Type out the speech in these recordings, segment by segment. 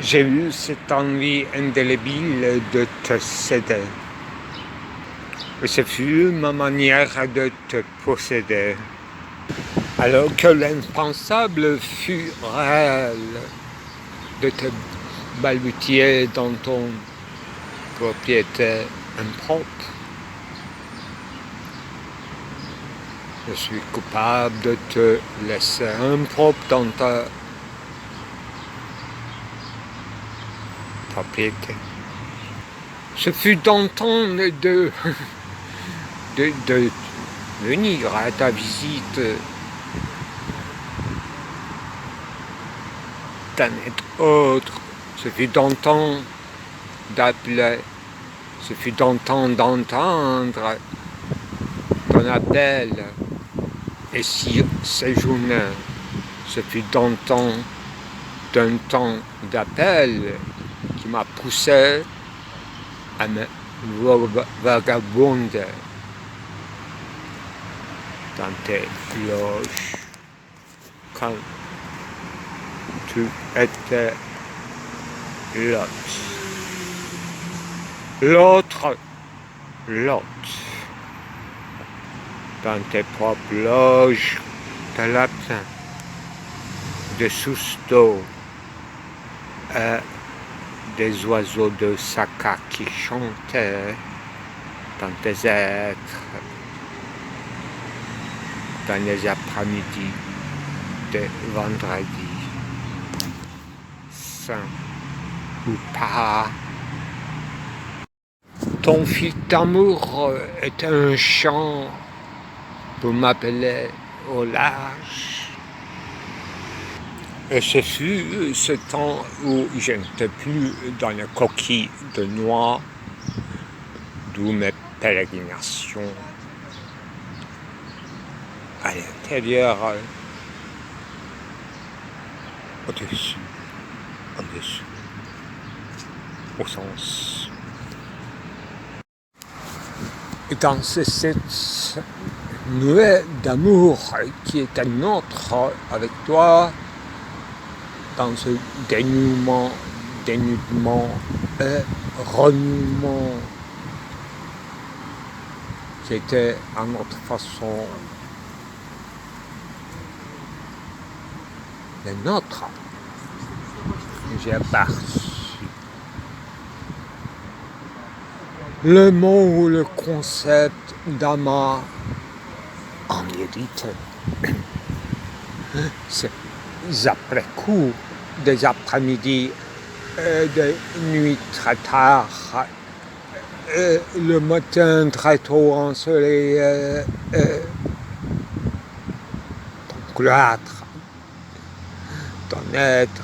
J'ai eu cette envie indélébile de te céder. Et ce fut ma manière de te posséder. Alors que l'impensable fut réel, de te balbutier dans ton propriété impropre. Je suis coupable de te laisser impropre dans ta propriété. Ce fut d'entendre de venir à ta visite d'un être autre. Ce fut d'entendre d'appeler. Ce fut d'entendre ton appel et si séjourner. Ce fut d'entendre d'un temps d'appel qui m'a poussé à me vagabonder dans tes loges quand tu étais l'autre, dans tes propres loges de lapin, de susto et des oiseaux de Saka qui chantaient dans tes êtres, dans les après-midi de vendredi, saint ou pas. Ton fil d'amour est un chant pour m'appeler au large. Et ce fut ce temps où je n'étais plus dans la coquille de noix, d'où mes pérégrinations à l'intérieur, au-dessus, en dessous, au sens. Et dans cette nuée d'amour qui était nôtre avec toi, dans ce dénudement et renouement qui était à notre façon le nôtre. J'ai aperçu le mot ou le concept d'amas en vérité. Ces après-coups, des après-midi, des nuits très tard, le matin très tôt ensoleillé, ton cloître, ton être,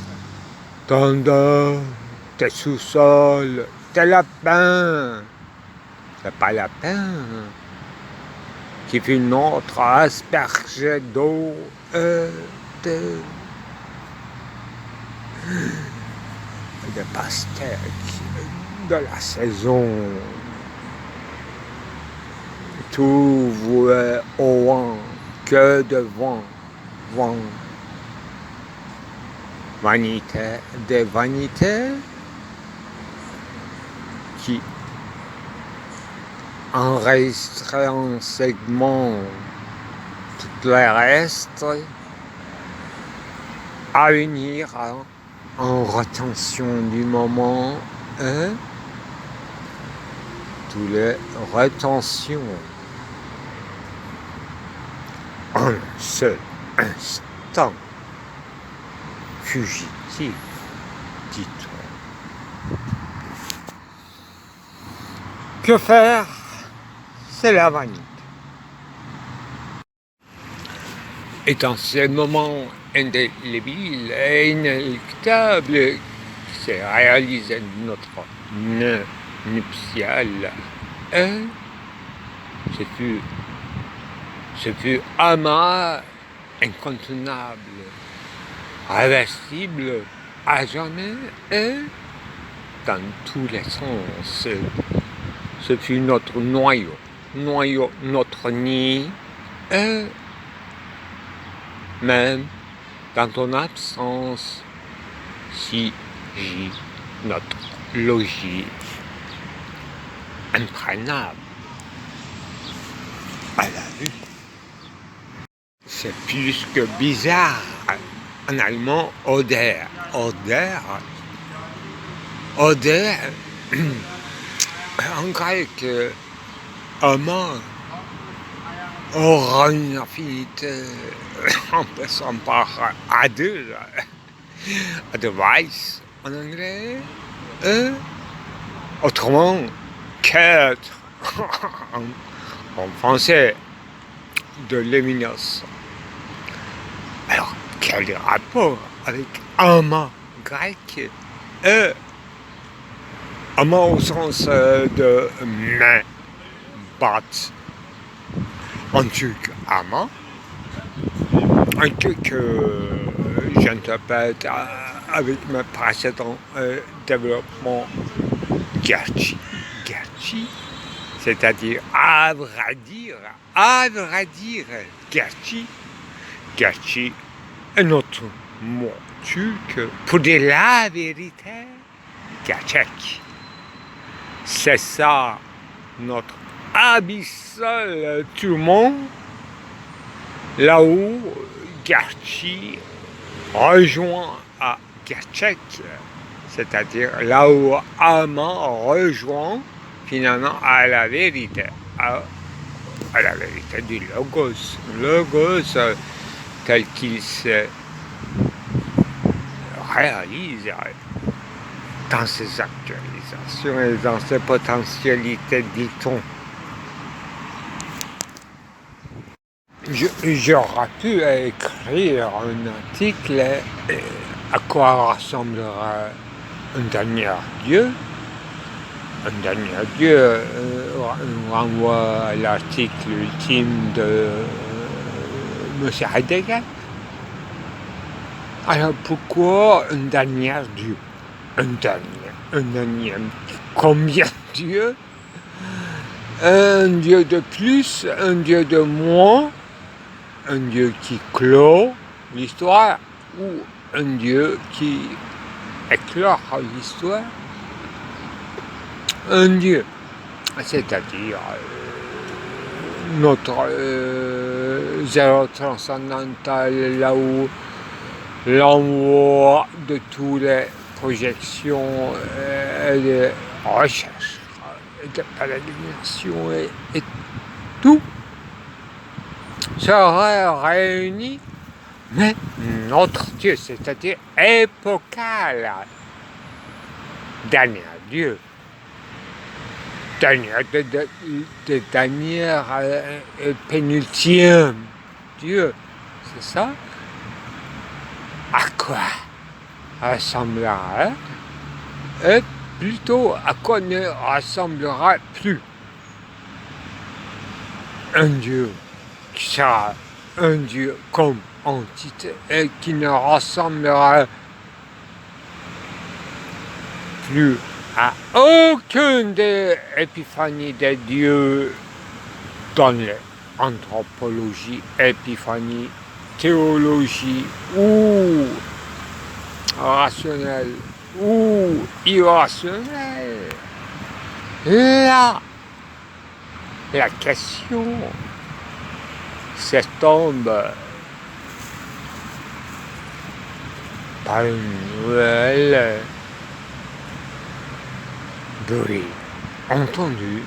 ton dos, tes sous-sols, tes lapins. C'est pas lapin qui fut notre asperge d'eau de pastèques de la saison. Tout voué au vent, que de vent. Vanité des vanités qui enregistraient en segment tout le reste à venir en retention du moment et toutes les retentions en un seul instant fugitif, dis-toi. Que faire? C'est la vanité. Et dans ces moments indélébiles et inéluctables qui s'est réalisé notre nœud nuptial, et ce fut amas incontournable, réversible à jamais et dans tous les sens. Ce fut notre noyau, notre nid, et même dans ton absence, si énergie, notre logis imprenable à la vue. C'est plus que bizarre. En allemand, Oder. Oder, en grec, amant, aura une affinité en passant par other, otherwise en anglais, autrement qu'être en français de Lévinas. Alors, quel rapport avec amant grec? Amant au sens de main, bat, un truc amant, un truc que j'interprète avec mes précédents développements Gerchi, c'est-à-dire à vrai dire, Gerchi est notre mot turc pour dire la vérité, Gerçek. C'est ça notre abyssal tourment, là où Gerchi rejoint à Gerçek, c'est-à-dire là où amant rejoint finalement à la vérité, à la vérité du logos tel qu'il se réalise dans ses actualisations et dans ses potentialités, dit-on. J'aurais pu écrire un article à quoi ressemblera un dernier Dieu. Un dernier Dieu renvoie à l'article ultime de M. Heidegger. Alors pourquoi un dernier Dieu? Un dernier, combien de dieux? Un Dieu de plus, un Dieu de moins, un Dieu qui clôt l'histoire ou un Dieu qui éclore l'histoire? Un Dieu, c'est-à-dire notre zéro transcendantal, là où l'envoi de toutes les projections et les recherches de pérégrinations et tout serait réuni, mais notre Dieu, c'est-à-dire épocal, dernier Dieu, dernier pénultième Dieu, c'est ça? À quoi ressemblera, et plutôt à quoi ne ressemblera plus un Dieu qui sera un Dieu comme entité et qui ne ressemblera plus à aucune des épiphanies des dieux dans l'anthropologie, épiphanie, théologie ou rationnelle ou irrationnelle. Là, la question s'estompe par une nouvelle bruit entendu,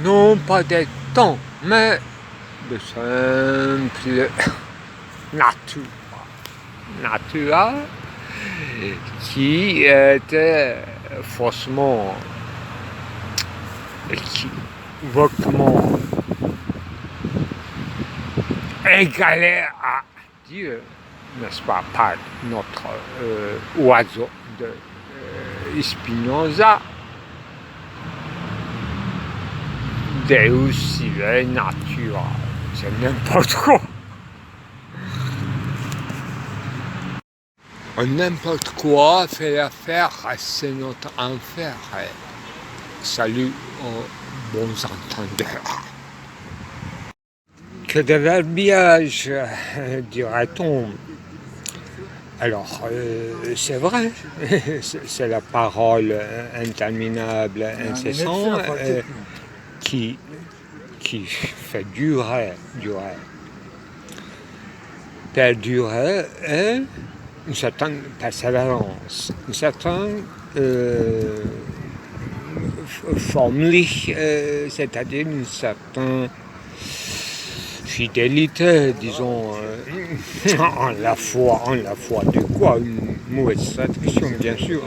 non pas des temps, mais de simple nature qui était faussement équivoquement égalé à Dieu, n'est-ce pas, par notre oiseau de Spinoza, Deus sive natura, c'est n'importe quoi. N'importe quoi fait l'affaire, c'est notre enfer. Salut aux bons entendeurs. Que de verbiage, dirait-on. Alors, c'est vrai, c'est la parole interminable, incessante, qui, qui fait durer, perdurer, et une certaine persévérance, une certaine formlich, c'est-à-dire une certaine fidélité, disons, en la foi de quoi, une mauvaise traduction, bien sûr.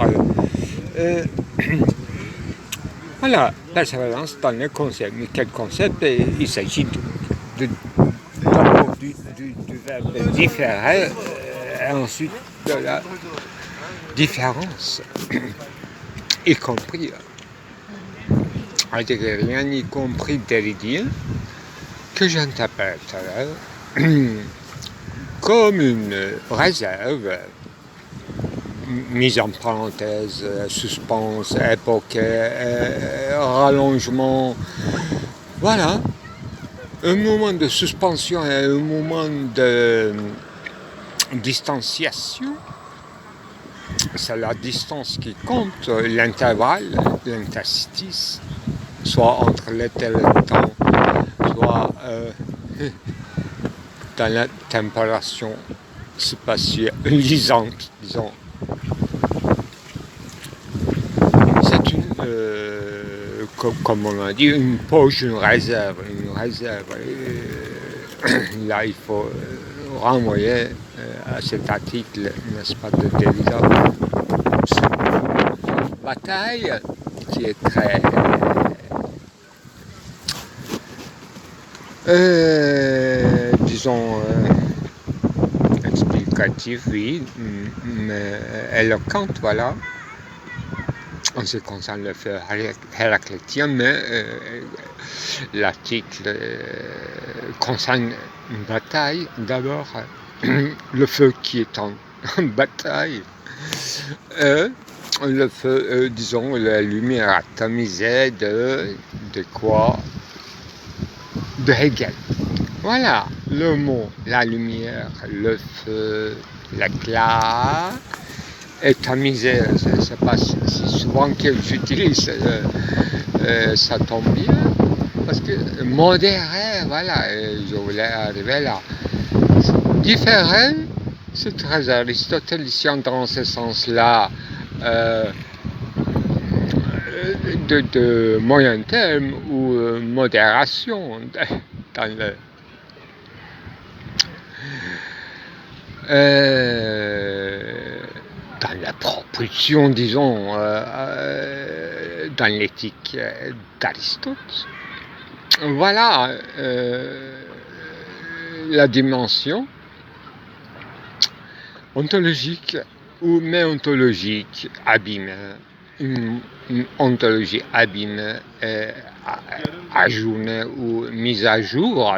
Voilà, persévérance dans le concept. Mais quel concept? Il s'agit d'abord du verbe différer, et ensuite de la différence, y compris, rien y compris derrière, que j'interpréterais comme une réserve, mise en parenthèse, suspense, époquée, rallongement. Voilà, un moment de suspension et un moment de distanciation. C'est la distance qui compte, l'intervalle, l'interstice, soit entre l'été et le temps, soit dans la température spatialisante, disons. C'est une, comme on a dit, une poche, une réserve. Là, il faut renvoyer à cet article, n'est-ce pas, de Derrida. Bataille qui est très disons explicatif, oui, mais éloquente, voilà, en ce qui concerne le feu héraclétien, mais l'article concerne une bataille. D'abord, le feu qui est en bataille, le feu, disons, la lumière atomisée de quoi? De Hegel. Voilà, le mot, la lumière, le feu, l'éclat est tamisé. C'est pas si souvent que j'utilise, ça tombe bien, parce que modéré, voilà, je voulais arriver là. Différé, c'est très aristotélicien dans ce sens-là, de moyen terme ou modération dans le dans la propulsion, disons, dans l'éthique d'Aristote. Voilà la dimension ontologique ou méontologique abîmée, une ontologie abîmée, ajournée ou mise à jour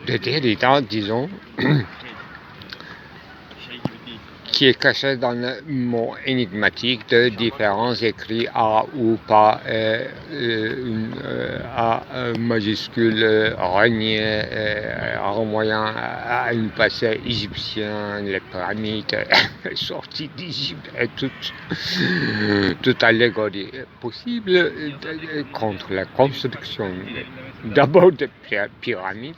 de Derrida, disons, qui est caché dans le mot énigmatique de différence écrit A ou pas, A majuscule renié, renvoyant à une passé égyptien, les pyramides, les sorties d'Égypte et toute allégorie possible contre la construction d'abord des pyramides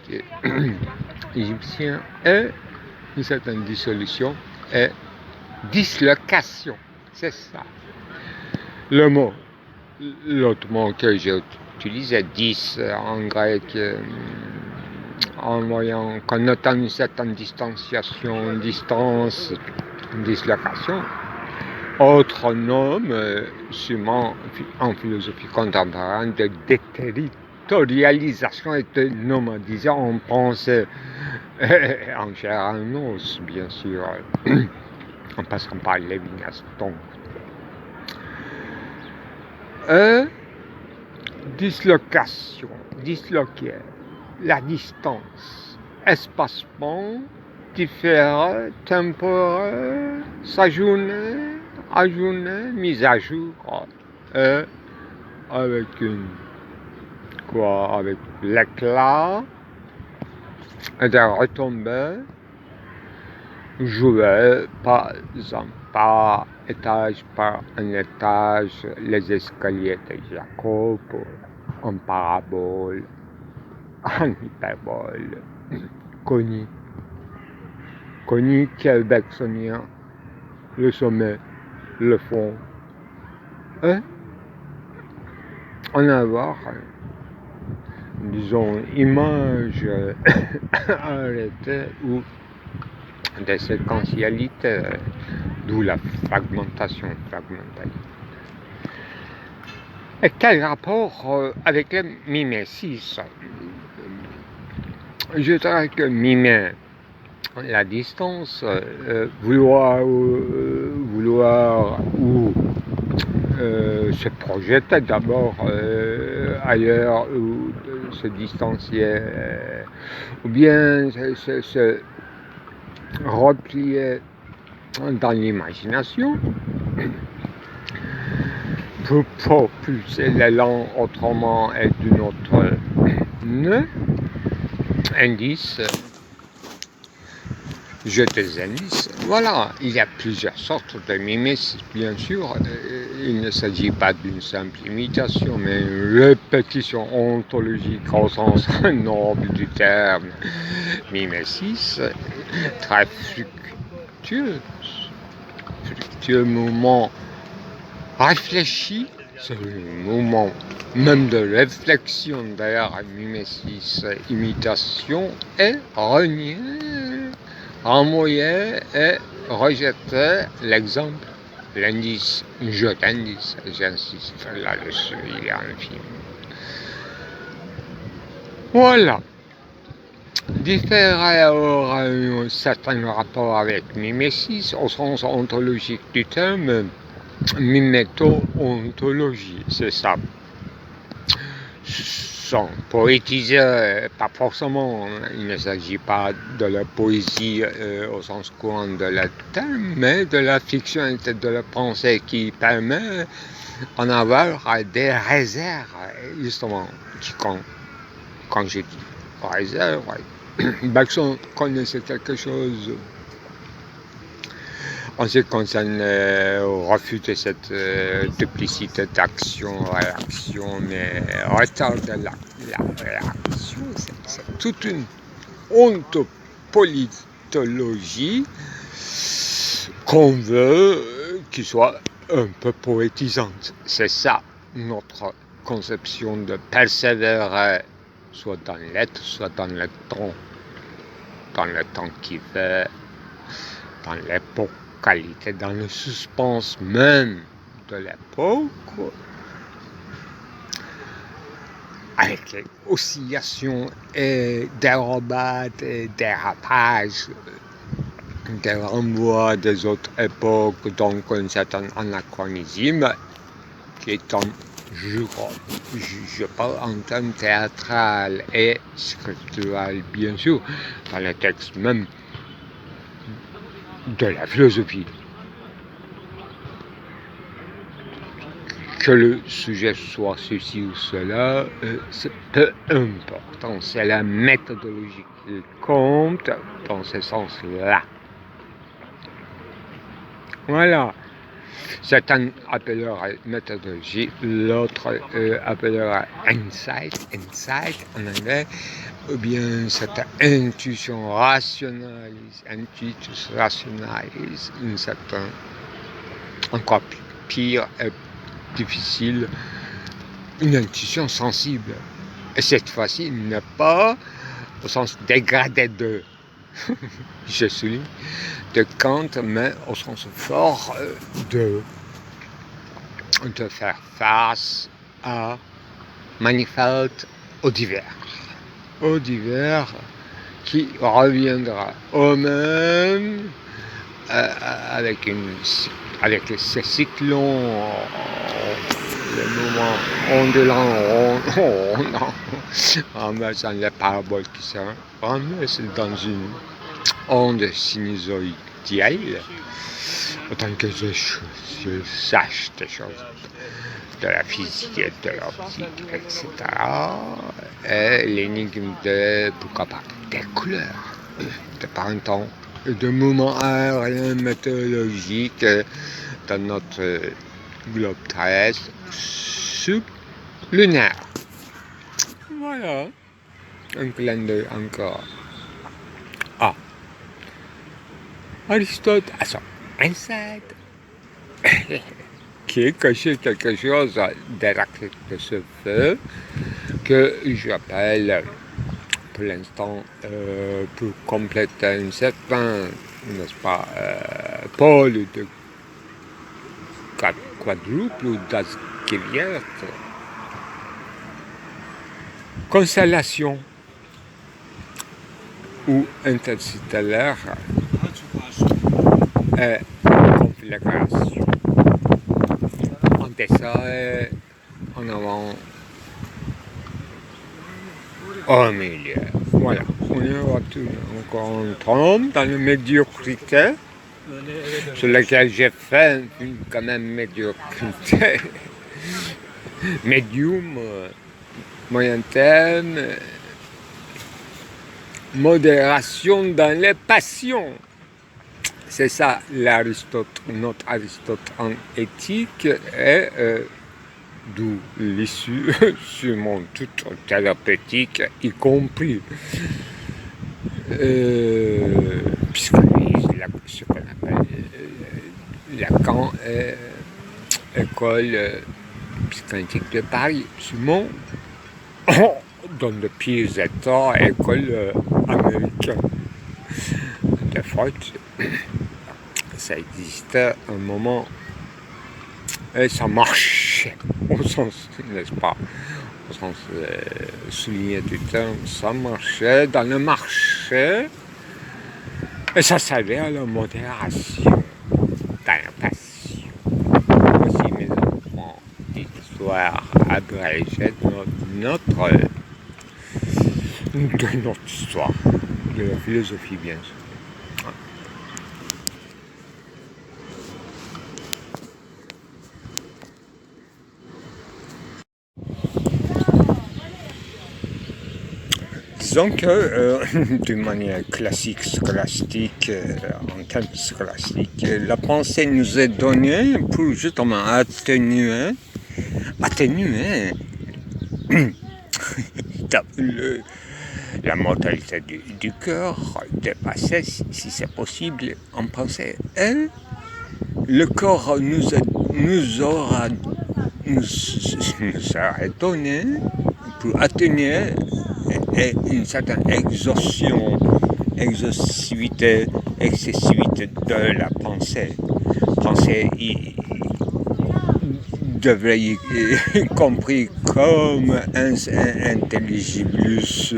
égyptiennes et une certaine dissolution et dislocation, c'est ça. Le mot, l'autre mot que j'ai utilisé, dis en grec, en connotant une certaine distanciation, distance, dislocation. Autre nom, sûrement en philosophie contemporaine, de déterritorialisation et de nomadisation, on pense en chair en os, bien sûr, en passant par Lévinas. Donc, dislocation, disloquer, la distance, espacement, différé, temporaire, s'ajourner, ajourner, mise à jour, avec avec l'éclat et des retombées jouait pas en pas, étage par un étage, les escaliers de Jacob, en parabole, en hyperbole, connu quel bergsonien, le sommet, le fond, et en avoir, disons, image arrêtée ou des séquentialités, d'où la fragmentation. Et quel rapport avec le mimésis? Je dirais que mimer la distance, vouloir ou se projeter d'abord ailleurs ou se distancier, ou bien se replier dans l'imagination pour propulser l'élan autrement et d'une autre indice. Je des indices. Voilà, il y a plusieurs sortes de mimésis, bien sûr. Il ne s'agit pas d'une simple imitation, mais une répétition ontologique au sens noble du terme. Mimésis, très fructueux mouvement réfléchi, c'est le mouvement même de réflexion d'ailleurs, mimésis, imitation, et renier, renvoyer et rejeter l'exemple, l'indice, jeu d'indice, j'insiste là-dessus, il y a un film. Voilà. Différer aura un certain rapport avec mimésis au sens ontologique du terme, miméto-ontologie, c'est ça. Sans poétiser, pas forcément, il ne s'agit pas de la poésie au sens courant de la terme, mais de la fiction et de la pensée qui permet d'en avoir des réserves, justement, quand j'ai dit réserve, Bergson connaissait quelque chose en ce qui concerne refus de cette duplicité d'action-réaction, mais retard de la réaction, c'est toute une ontopolitologie qu'on veut qui soit un peu poétisante. C'est ça notre conception de persévérer, soit dans l'être, soit dans le temps qui fait, dans l'époque, qualité, dans le suspense même de l'époque, avec les oscillations et dérobades et dérapages, des renvois des autres époques, donc un certain anachronisme qui est en je parle en termes théâtral et scriptural, bien sûr, dans le texte même de la philosophie. Que le sujet soit ceci ou cela, c'est peu important, c'est la méthodologie qui compte dans ce sens-là. Voilà. Certains appellera méthodologie, l'autre appellera insight en anglais, ou bien cette intuition rationalise, une certaine, encore pire et difficile, une intuition sensible. Et cette fois-ci, n'est pas au sens dégradé de, je souligne, de Kant, mais au sens fort de faire face à Manifeld au divers qui reviendra au même avec ces cyclons, le mouvement ondulant, renversant les paraboles qui se renversent dans une onde sinusoïdienne, autant que je sache des choses de la physique et de l'optique, etc. Et l'énigme de, pourquoi pas, des couleurs de printemps de mouvements aériens météorologiques dans notre globe terrestre sublunaire. Voilà, un clin d'œil encore à Aristote, à son inside, qui est caché quelque chose d'Héraclite de ce feu que j'appelle pour l'instant, pour compléter un certain, n'est-ce pas, pôle de quadruple ou d'asquilière, constellation ou interstellaire et conflagration. En dessin, en avant, au milieu. Voilà, on est encore en trompe dans la médiocrité, sur laquelle j'ai fait quand même médiocrité, médium, moyen terme, modération dans les passions. C'est ça notre Aristote en éthique, et d'où l'issue sur mon tout thérapeutique, y compris psychanalyse, ce qu'on appelle Lacan, école psychanalytique de Paris, Simon, dans le pire état, école américaine de Freud. Ça existait un moment et ça marchait, au sens, n'est-ce pas, au sens souligné du terme, ça marchait dans le marché et ça servait à la modération, dans la passion. Voici mes enfants, l'histoire abrégée de notre histoire, de la philosophie bien sûr. Disons que, d'une manière classique, scolastique, en termes scolastiques, la pensée nous est donnée pour justement atténuer la mortalité du cœur, dépasser, si c'est possible, en pensée. Et le corps nous sera donné pour atténuer et une certaine exhaustivité, excessivité de la pensée. Pensée devrait être compris comme un intelligibilus,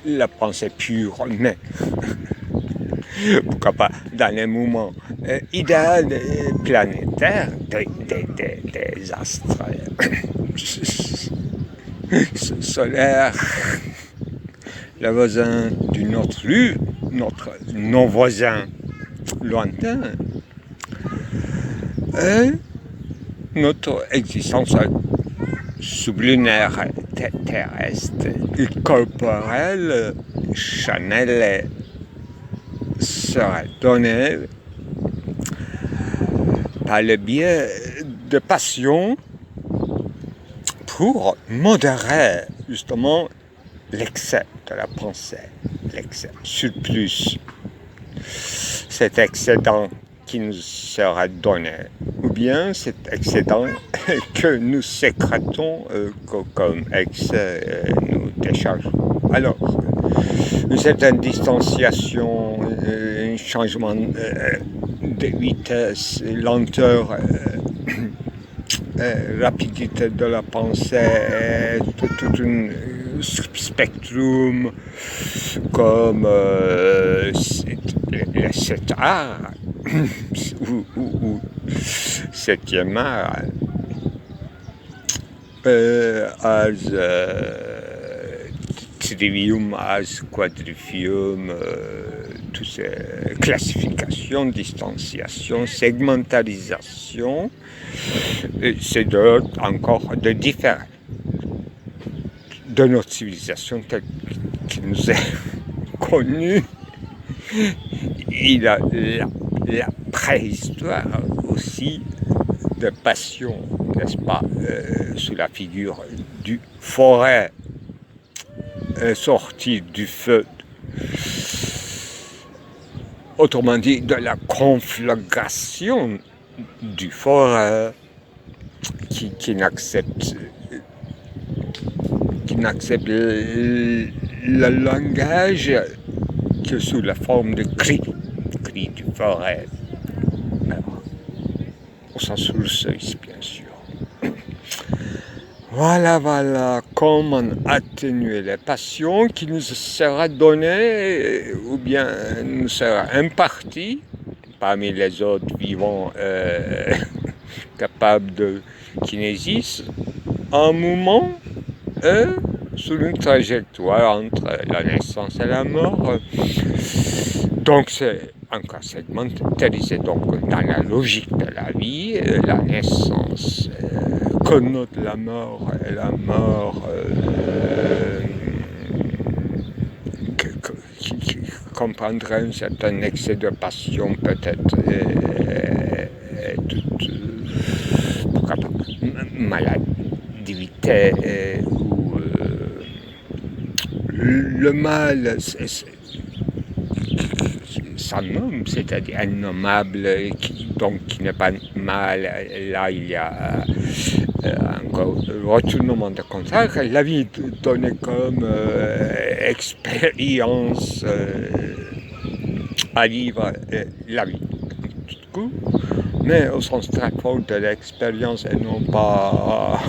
la pensée pure, mais pourquoi pas dans les mouvements idéaux planétaires des astres solaire, le voisin d'une autre rue, notre non-voisin lointain, et notre existence sublunaire, terrestre, corporelle, charnelle, serait donnée par le biais de passions pour modérer justement l'excès de la pensée, l'excès, surplus, cet excédent qui nous sera donné, ou bien cet excédent que nous sécrétons comme excès nous déchargeons. Alors, une certaine distanciation, un changement de vitesse, lenteur, rapidité de la pensée, tout un spectrum comme le 7 art ou 7e art, as trivium, as quadrivium, toutes ces classifications, distanciation, segmentarisation, c'est encore de différent de notre civilisation telle qui nous est connu. Il a la préhistoire aussi de passion, n'est-ce pas, sous la figure du forêt sorti du feu. Autrement dit, de la conflagration du forêt qui n'accepte le langage que sous la forme de cris du forêt. Alors, au sens Rousseau, bien sûr. Voilà comment atténuer les passions qui nous sera donnée ou bien nous sera impartie parmi les autres vivants capables de kinésis, un moment sur une trajectoire entre la naissance et la mort. Donc c'est encore segmentérisé donc dans la logique de la vie, la naissance connote la mort et la mort qui comprendrait un certain excès de passion peut-être pourquoi pas maladivité ou le mal sans nom, c'est-à-dire innommable, qui n'est pas mal. Là, il y a encore retournement de contraire. La vie donnée comme expérience à vivre la vie, tout coup, mais au sens très fort de l'expérience et non pas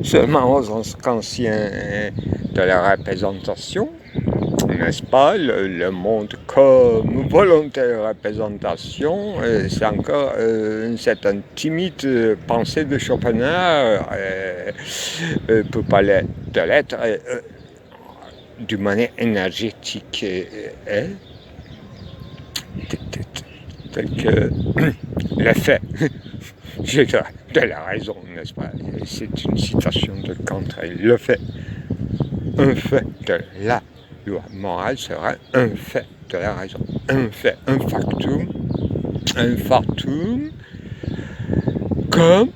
seulement au sens kantien de la représentation. N'est-ce pas, le monde comme volontaire représentation, c'est encore une certaine timide pensée de Schopenhauer pour parler de l'être d'une manière énergétique tel que l'effet de la raison, n'est-ce pas? C'est une citation de Kant, le fait, un fait de la loi morale sera un fait de la raison, un fait, un factum, comme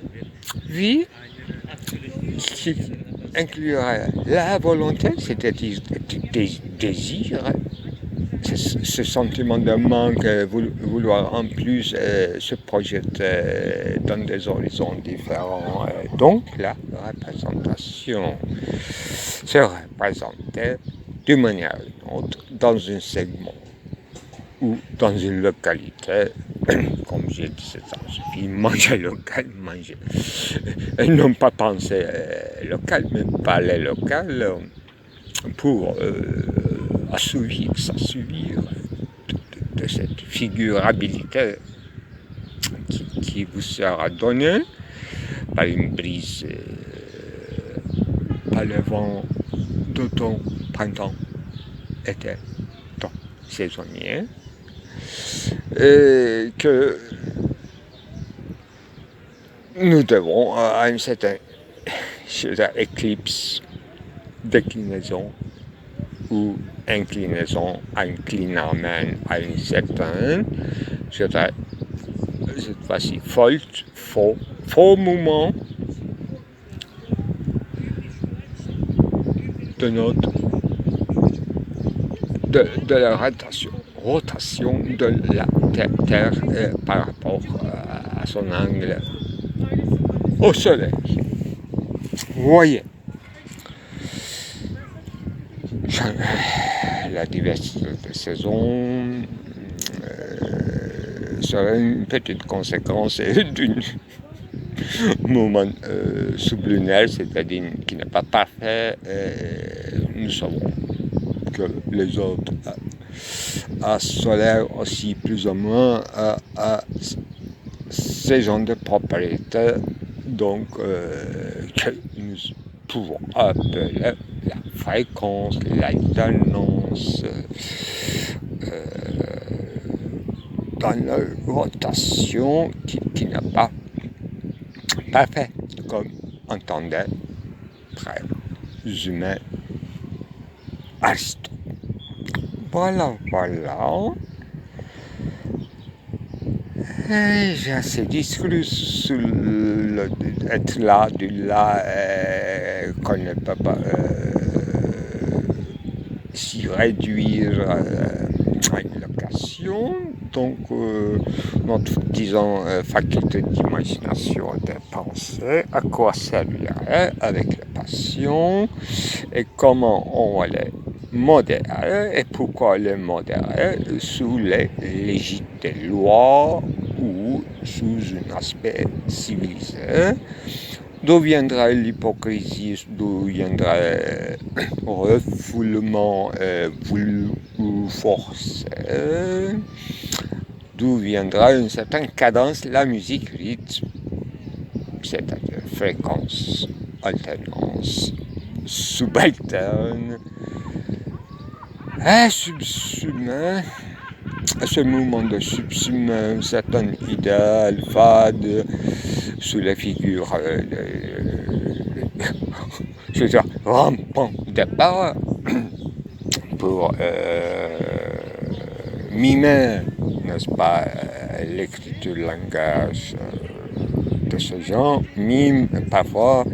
vie qui inclurait la volonté, c'est-à-dire désir, ce sentiment de manque, vouloir en plus se projeter dans des horizons différents. Donc la représentation se représentait d'une manière ou d'une autre dans un segment ou dans une localité, comme j'ai dit, c'est ça suffit, manger local, manger. Et non pas penser local, mais parler local pour s'assouvir de cette figurabilité qui vous sera donnée par une brise, par le vent d'automne, printemps, été, temps saisonnier, et que nous devons à une certaine éclipse, déclinaison ou inclinaison, inclinament à une certaine, cette fois-ci faux mouvement de notre de la rotation de la Terre par rapport à son angle au Soleil. Vous voyez, la diversité des saisons serait une petite conséquence d'un mouvement sublunaire, c'est-à-dire qui n'est pas parfait. Nous savons que les autres à solaire aussi plus ou moins à ces genres de propriétés, donc que nous pouvons appeler la fréquence, l'alternance dans la rotation qui n'est pas parfait, comme entendait très humain Aristote. Voilà. Et j'ai assez discru sur être là, du là, qu'on ne peut pas s'y réduire à une location. Donc, notre, disons, faculté d'imagination, de penser, à quoi servirait avec les passions et comment on les modérer et pourquoi les modérer sous les légites des lois ou sous un aspect civilisé. D'où viendrait l'hypocrisie, d'où viendrait le refoulement voulu ou forcé, d'où viendra une certaine cadence, la musique rythme, c'est-à-dire fréquence, alternance, subalterne, subsumer, ce mouvement de subsumer un certain idéal fade sous la figure je veux dire, rampant de power pour mimer, n'est-ce pas, l'écriture langage de ce genre, mime parfois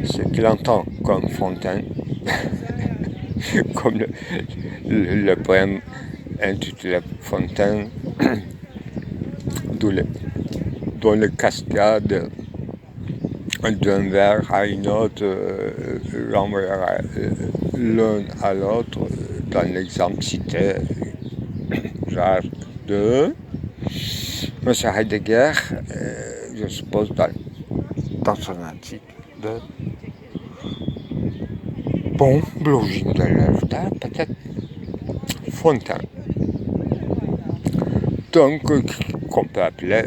ce qu'il entend comme Fontaine, comme le poème intitulé Fontaine, dont le cascade d'un vers à une autre renverra l'un à l'autre dans l'exemple cité, genre de M. Heidegger, je suppose dans son article de l'origine de l'œuvre d'art, peut-être Fontaine. Donc, qu'on peut appeler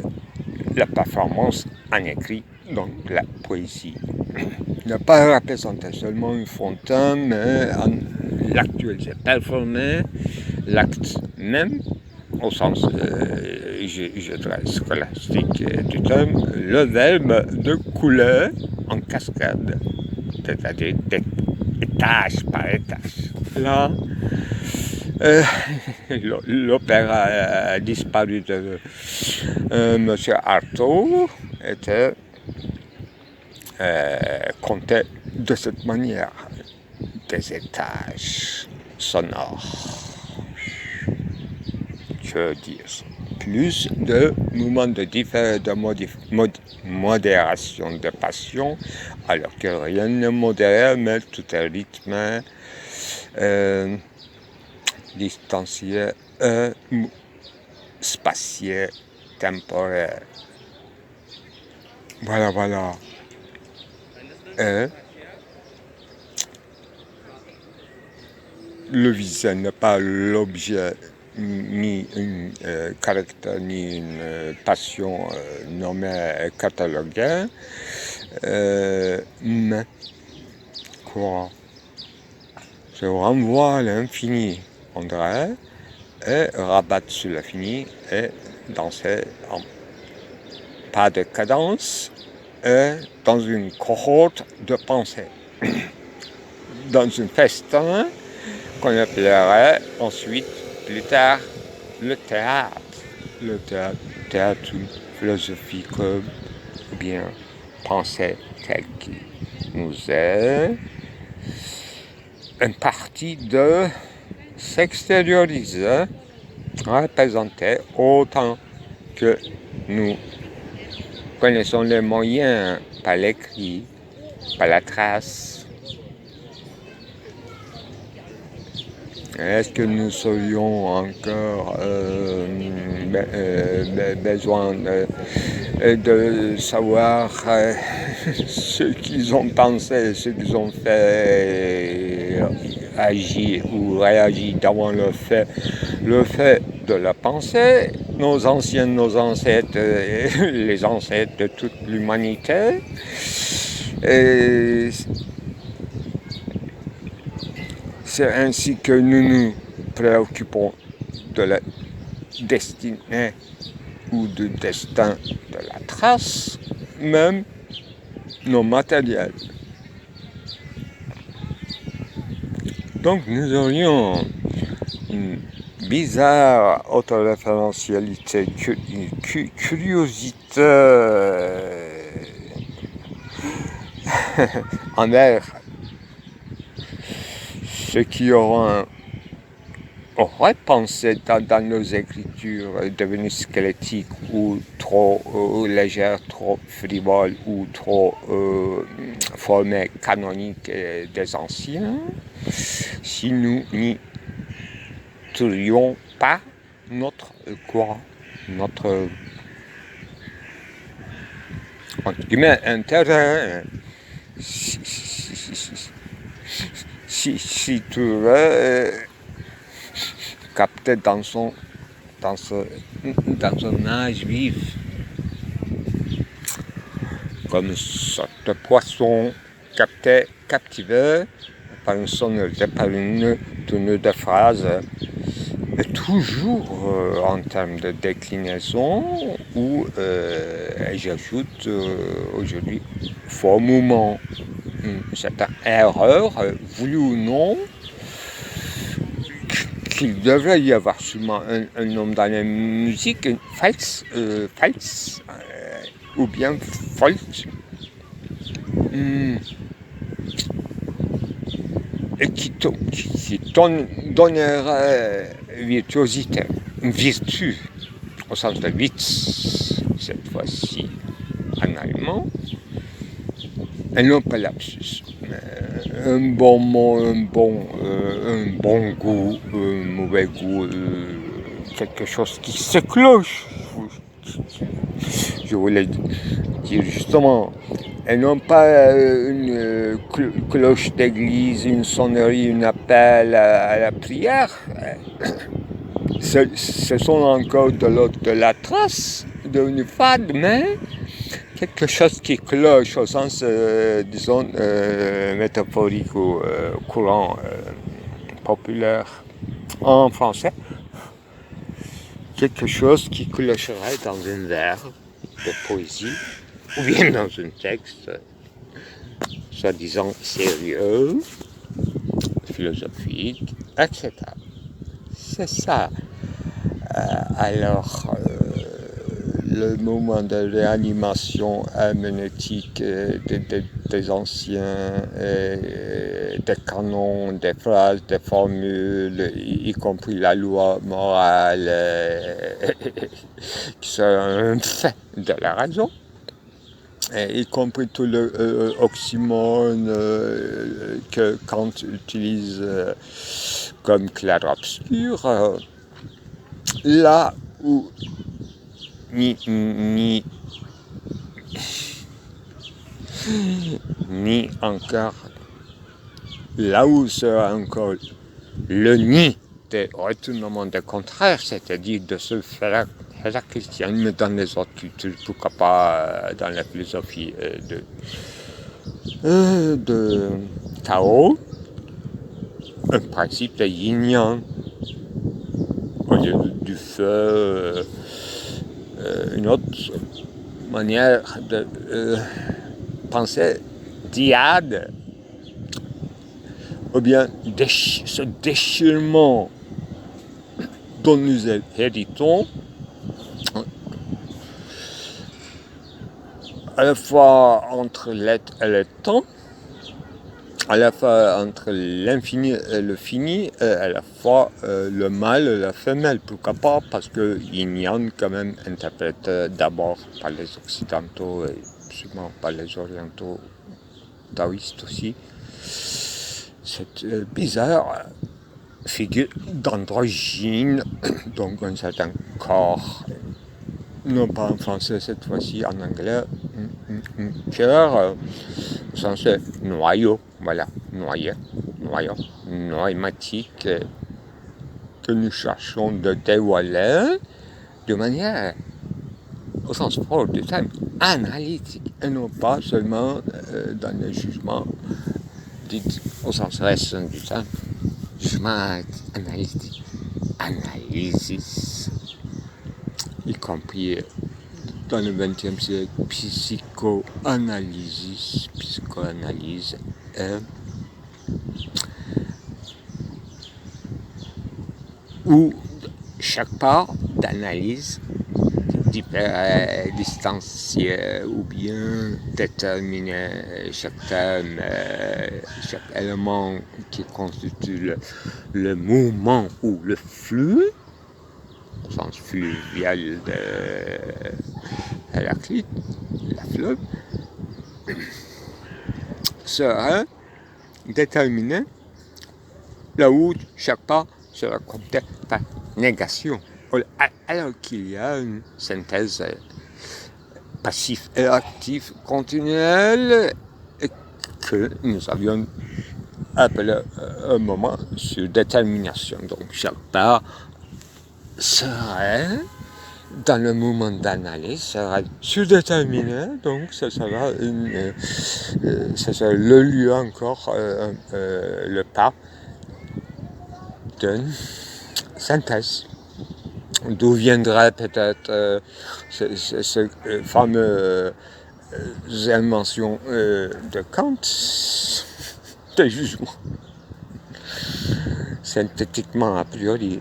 la performance en écrit, donc la poésie. Il n'a pas représenté seulement une fontaine, mais l'actualité performé, l'acte même, au sens je dirais, scolastique du terme, le verbe de couler en cascade, c'est-à-dire étage par étage. Là, l'opéra a disparu de M. Artaud était compté de cette manière, des étages sonores. Que dire, plus de mouvements de modération de passion, alors que rien ne modère, mais tout est rythmé, distancié, spatié, temporaire. Voilà. Le visage n'est pas l'objet, ni un caractère, ni une passion nommée et cataloguée, mais quoi, se renvoie à l'infini, on dirait, et rabattre sur l'infini et danser en pas de cadence et dans une cohorte de pensée, dans un festin qu'on appellerait ensuite, plus tard, le théâtre. Le théâtre philosophique, ou bien pensée telle qu'il nous est, une partie de s'extérioriser, représenter autant que nous connaissons les moyens par l'écrit, par la trace. Est-ce que nous aurions encore besoin de savoir ce qu'ils ont pensé, ce qu'ils ont fait, agir ou réagir devant le fait de la pensée, nos ancêtres, les ancêtres de toute l'humanité. Et c'est ainsi que nous nous préoccupons de la destinée ou du destin de la trace, même nos matériels. Donc nous aurions une bizarre autoréférentialité, curiosité envers ceux qui auraient pensé dans nos écritures devenues squelettiques ou trop légères, trop frivoles ou trop formées canoniques des anciens, si nous n'y trouverions pas notre notre entre guillemets intérêt, si tu veux capté dans un âge vif, comme une sorte de poisson captivé par une sonorité, par une tenue de phrase, toujours en termes de déclinaison, ou j'ajoute aujourd'hui faux mouvement, c'est une erreur, voulue ou non, qu'il devrait y avoir sûrement un nom dans la musique, false, ou bien false, et qui donnerait virtuosité, une vertu, au sens de Witz, cette fois-ci en allemand, et non pas lapsus. Un bon mot, un bon goût, un mauvais goût, quelque chose qui se cloche. Je voulais dire justement, et non pas une cloche d'église, une sonnerie, un appel à la prière. Ce sont encore de la trace d'une fade, mais quelque chose qui cloche au sens, disons, métaphorique ou courant, populaire en français. Quelque chose qui clocherait dans un vers de poésie, ou bien dans un texte, soi-disant sérieux, philosophique, etc. C'est ça. Alors, le moment de réanimation herméneutique des anciens, des canons, des phrases, des formules, y compris la loi morale, qui sont un fait de la raison, y compris tout le oxymore que Kant utilise comme clair-obscur, là où ni encore là où sera encore le nid des retournements de contraire, c'est-à-dire de se faire la christianisme dans les autres cultures, pourquoi pas dans la philosophie de Tao, un principe de yin-yang, au lieu du feu, une autre manière de penser dyade, ou bien ce déchirement dont nous héritons, à la fois entre l'être et le temps, à la fois entre l'infini et le fini, et à la fois le mâle et la femelle. Pourquoi pas? Parce que yin-yang, quand même, interprété d'abord par les occidentaux et sûrement par les orientaux taoïstes aussi, cette bizarre figure d'androgyne, donc un certain corps, non pas en français cette fois-ci, en anglais, cœur, au sens noyau, voilà, noyaumatique, que nous cherchons de dévoiler de manière, au sens fort du terme, analytique, et non pas seulement dans le jugement dit au sens restreint du terme, jugement analytique, analysis, y compris dans le XXe siècle, psychoanalyse, où chaque part d'analyse distancier ou bien déterminer chaque thème, chaque élément qui constitue le mouvement ou le flux, au sens fluvial de Héraclite, la fleuve, sera déterminé là où chaque part sera comptée par négation. Alors qu'il y a une synthèse passif et actif continuelle et que nous avions appelé un moment sur détermination. Donc chaque part serait, dans le moment d'analyse, sera surdéterminé, donc ça sera le lieu encore, le pas d'une synthèse. D'où viendrait peut-être ce fameux invention de Kant, de jugement. Synthétiquement a priori,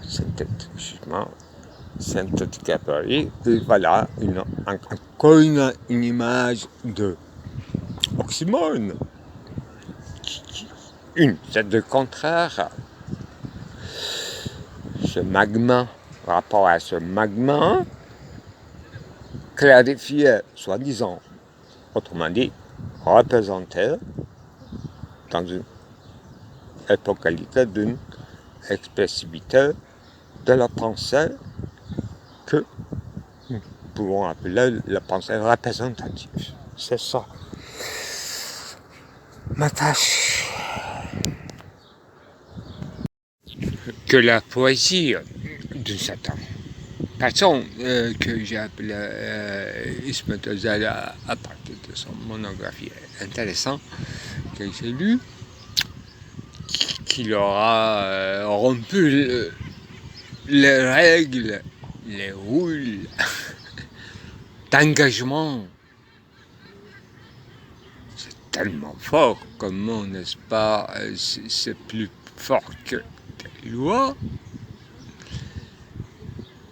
synthétique a priori, et voilà encore une image de oxymore. C'est le contraire. Ce magma, rapport à ce magma, clarifié, soi-disant, autrement dit, représenté dans une épocalité d'une expressivité de la pensée que nous pouvons appeler la pensée représentative. C'est ça ma tâche. Que la poésie, d'une certaine façon, que j'ai appelé Ismet Özel à partir de son monographie intéressante que j'ai lu, qu'il aura rompu les règles, les rôles d'engagement. C'est tellement fort comme mot, n'est-ce pas? C'est plus fort que des lois.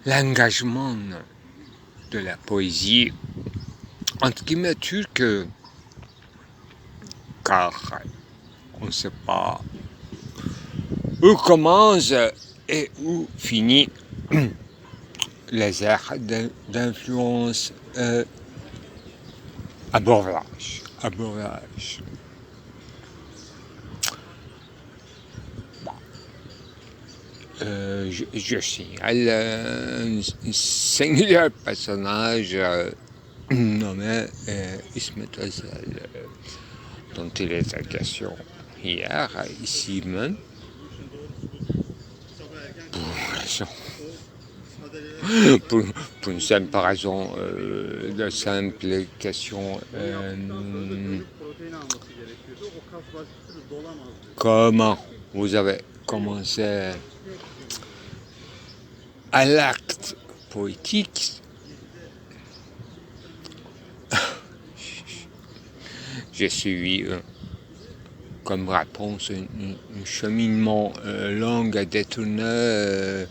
L'engagement de la poésie, entre guillemets, turque, car on ne sait pas où commence et où finit les aires d'influence abordage. Je signale un singulier personnage nommé Ismet Özel, dont il était question hier, ici même, pour une simple raison, de simple question, comment vous avez commencé à l'acte poétique. J'ai suivi comme réponse un cheminement long et détourné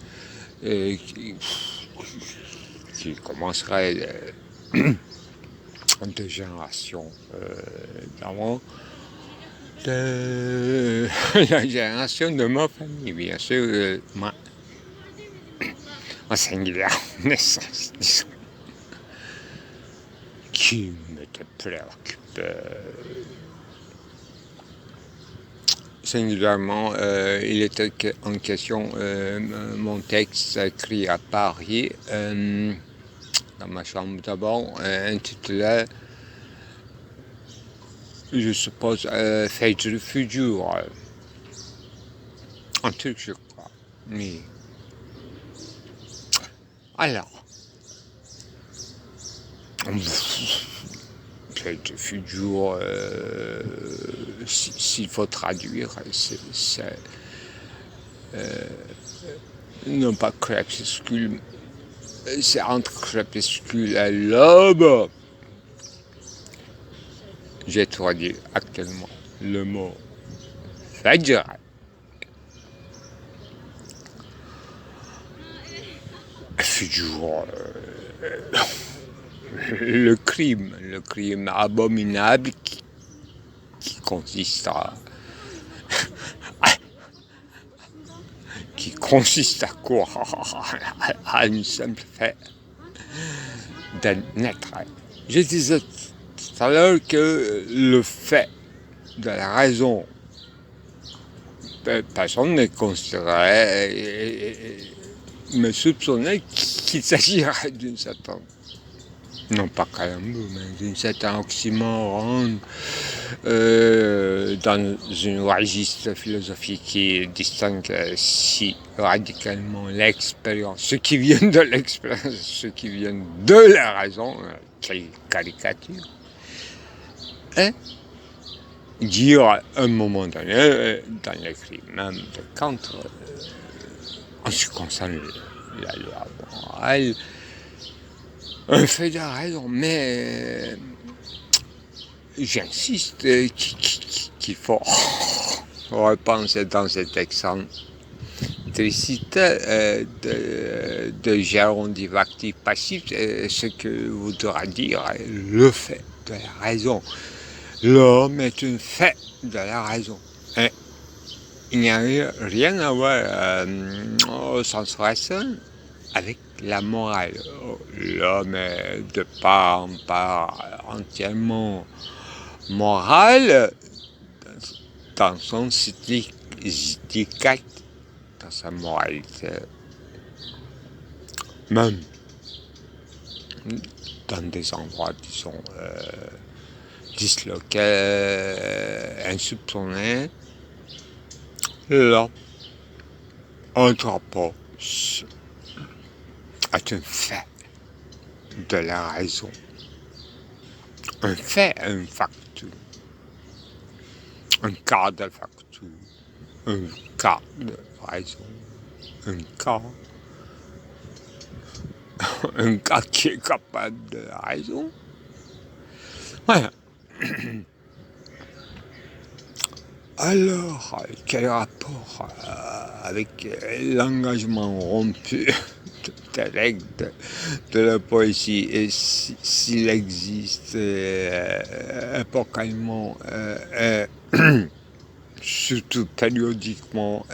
qui commencerait de générations d'avant, de la génération de ma famille, bien sûr, ma singulière naissance, disons, qui m'était préoccupé. Singulièrement, il était en question mon texte écrit à Paris, dans ma chambre d'abord, intitulé, je suppose, Fecr Fucur, en turc je crois. Mais alors, Fecr Fucur, s'il faut traduire, c'est non pas crépuscule, c'est entre crépuscule et l'aube. J'ai traduit actuellement le mot Fajr. toujours le crime abominable qui consiste à quoi? À une simple fait de naître. Je disais tout à l'heure que le fait de la raison, personne ne considérait, me soupçonnait qu'il s'agirait d'une certaine, non pas calembour, mais d'une certaine oxymoron dans une registre philosophique qui distingue si radicalement l'expérience, ce qui vient de l'expérience, ce qui vient de la raison, quelle caricature, et dire à un moment donné, dans l'écrit même de Kant, en ce qui concerne la loi morale, un fait de raison, mais j'insiste qu'il faut repenser dans cette excentricité de gérondif actif passif, ce que voudra dire le fait de la raison. L'homme est un fait de la raison. Et il n'y a rien à voir au sens racine avec la morale. L'homme est de part en part entièrement moral dans son cyclique, dans sa moralité. Même dans des endroits, disons, disloqués, insoupçonnés, là, un drapeau est un fait de la raison. Un fait, un factum. Un cas de factum. Un cas de raison. Un cas qui est capable de la raison. Voilà. Alors, quel rapport avec l'engagement rompu des règles de la poésie, et s'il existe épocalement, surtout périodiquement,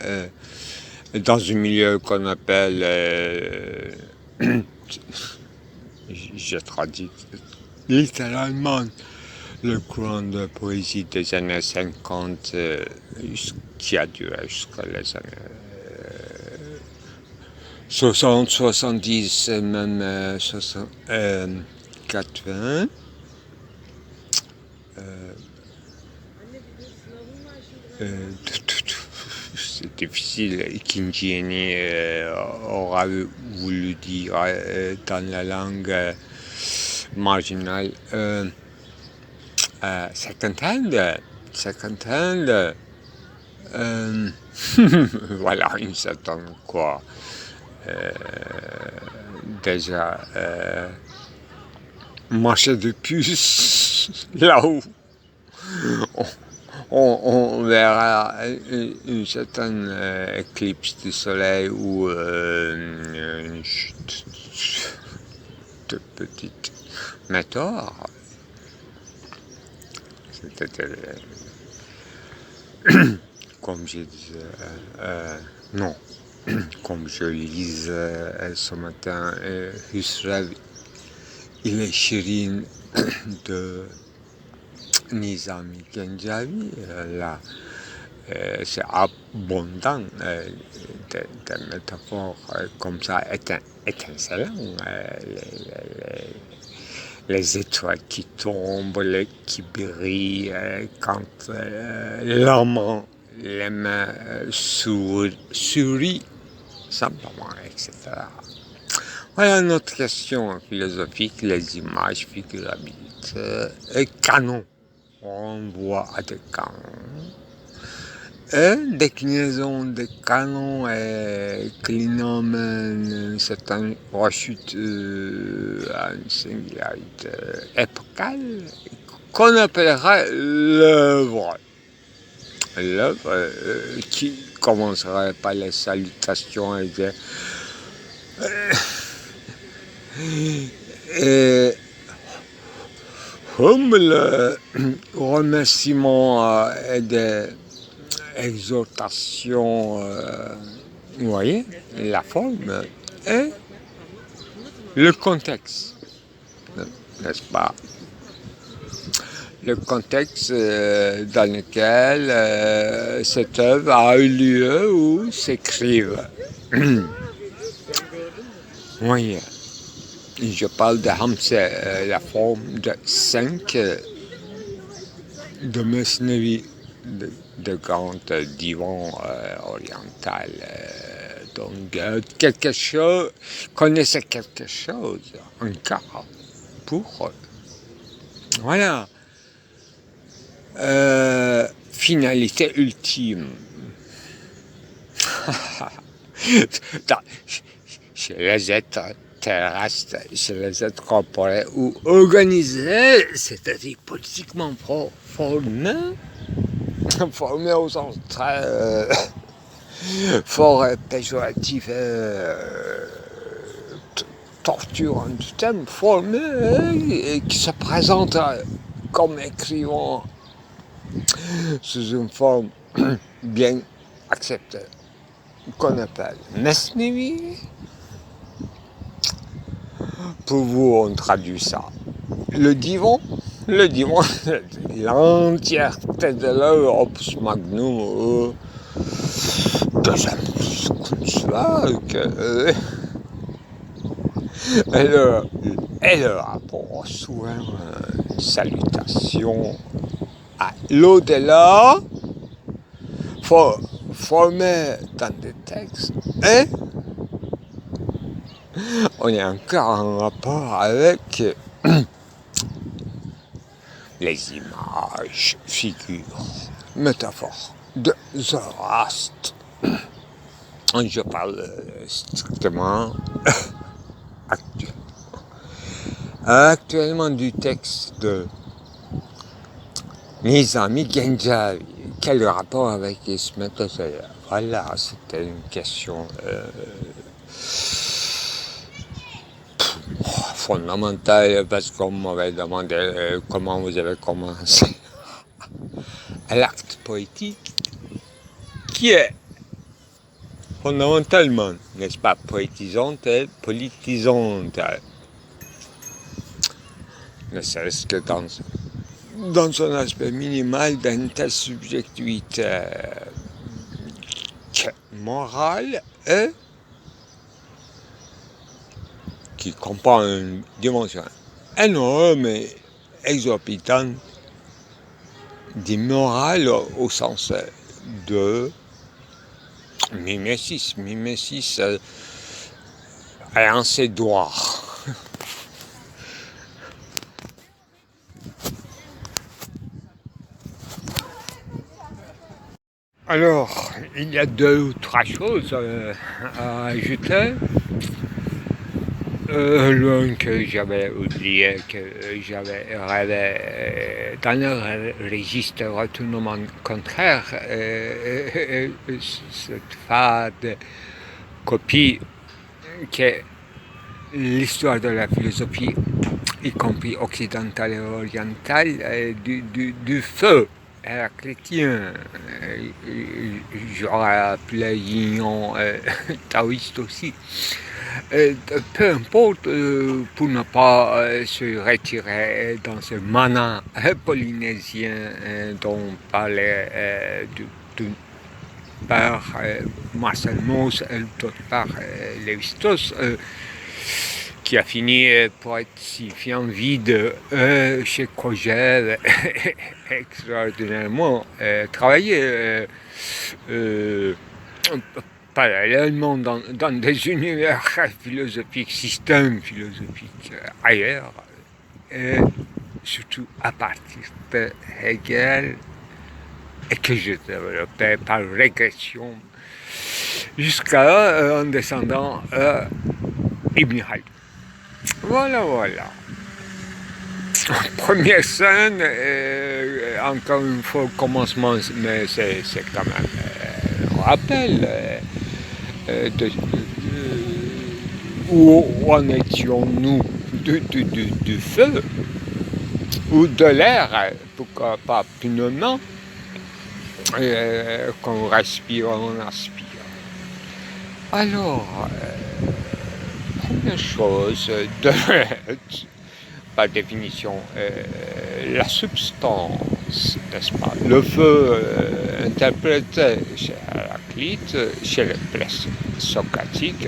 dans un milieu qu'on appelle, je traduis littéralement, le courant de poésie des années 50 qui a duré jusqu'à les années 60, 70, même 80. C'est difficile. Kingiani aura voulu dire dans la langue marginale. Cinquantaine, voilà une certaine quoi, déjà marché de puce, là où on verra une certaine éclipse du soleil ou une chute de petite météore. C'est-à-dire, comme je disais, non, comme je lisais ce matin, Husrev, il est Shirin de Nizami Genjavi, là, c'est abondant de métaphores comme ça, étincelants, les étoiles qui tombent, qui brillent, quand l'amant, les mains sourit, simplement, etc. Voilà notre question philosophique, les images figurabilité, et canon. On voit à des canons. Et déclinaison des canons et clinamène certaines rechutes à une singularité épocale qu'on appellera l'œuvre. L'œuvre qui commencerait par les salutations et Et comme le remerciement et des exhortations, vous voyez, la forme et le contexte, n'est-ce pas? Le contexte dans lequel cette œuvre a eu lieu ou s'écrive. Oui, je parle de Hamse, la forme de 5 de Mesnevi, de grand divan oriental. Donc, quelque chose, connaissait quelque chose, un cas pour, voilà, finalité ultime. Chez les êtres terrestres, chez les êtres corporels ou organisés, c'est-à-dire politiquement formés au sens très fort péjoratif, torturant du thème, formés et qui se présentent comme écrivant sous une forme bien acceptée, qu'on appelle Mesnevi. Pour vous, on traduit ça. Le divan, l'entièreté de l'œuvre, opus magnum, deuxième Kunstwerk, et le rapport souvent salutation à l'au-delà, formé dans des textes, et on est encore en rapport avec les images, figures, métaphores de Zoroastre. Je parle strictement actuellement du texte de Nizami Genjavi. Quel rapport avec Ismet Tosaïa? Voilà, c'était une question fondamentale, parce qu'on m'avait demandé comment vous avez commencé l'acte poétique, qui est fondamentalement, n'est-ce pas, poétisante et politisante, ne serait-ce que dans son aspect minimal d'intersubjectivité morale et qui comprend une dimension énorme et exorbitante d'immoral au sens de mimésis ayant ses doigts. Alors, il y a 2 ou 3 choses à ajouter. L'un que j'avais oublié, que j'avais rêvé dans le registre retournement contraire, cette fade copie qui est l'histoire de la philosophie, y compris occidentale et orientale, du feu héraclétien. J'aurais appelé Yin taoïste aussi. Peu importe, pour ne pas se retirer dans ce mana polynésien dont parlait d'une part Marcel Mauss et d'autre part Lévi-Strauss, qui a fini pour être signifiant vide chez Kojève, extraordinairement travaillé parallèlement dans des univers philosophiques, systèmes philosophiques ailleurs, et surtout à partir de Hegel, et que je développais par régression jusqu'à en descendant Ibn Khaldun. Voilà. Première scène, encore une fois au commencement, mais c'est quand même un rappel où en étions-nous du feu ou de l'air, pourquoi pas pneument, qu'on respire, on aspire. Alors, première chose, par définition, la substance, n'est-ce pas? Le feu interprété chez Héraclite, chez les présocratiques,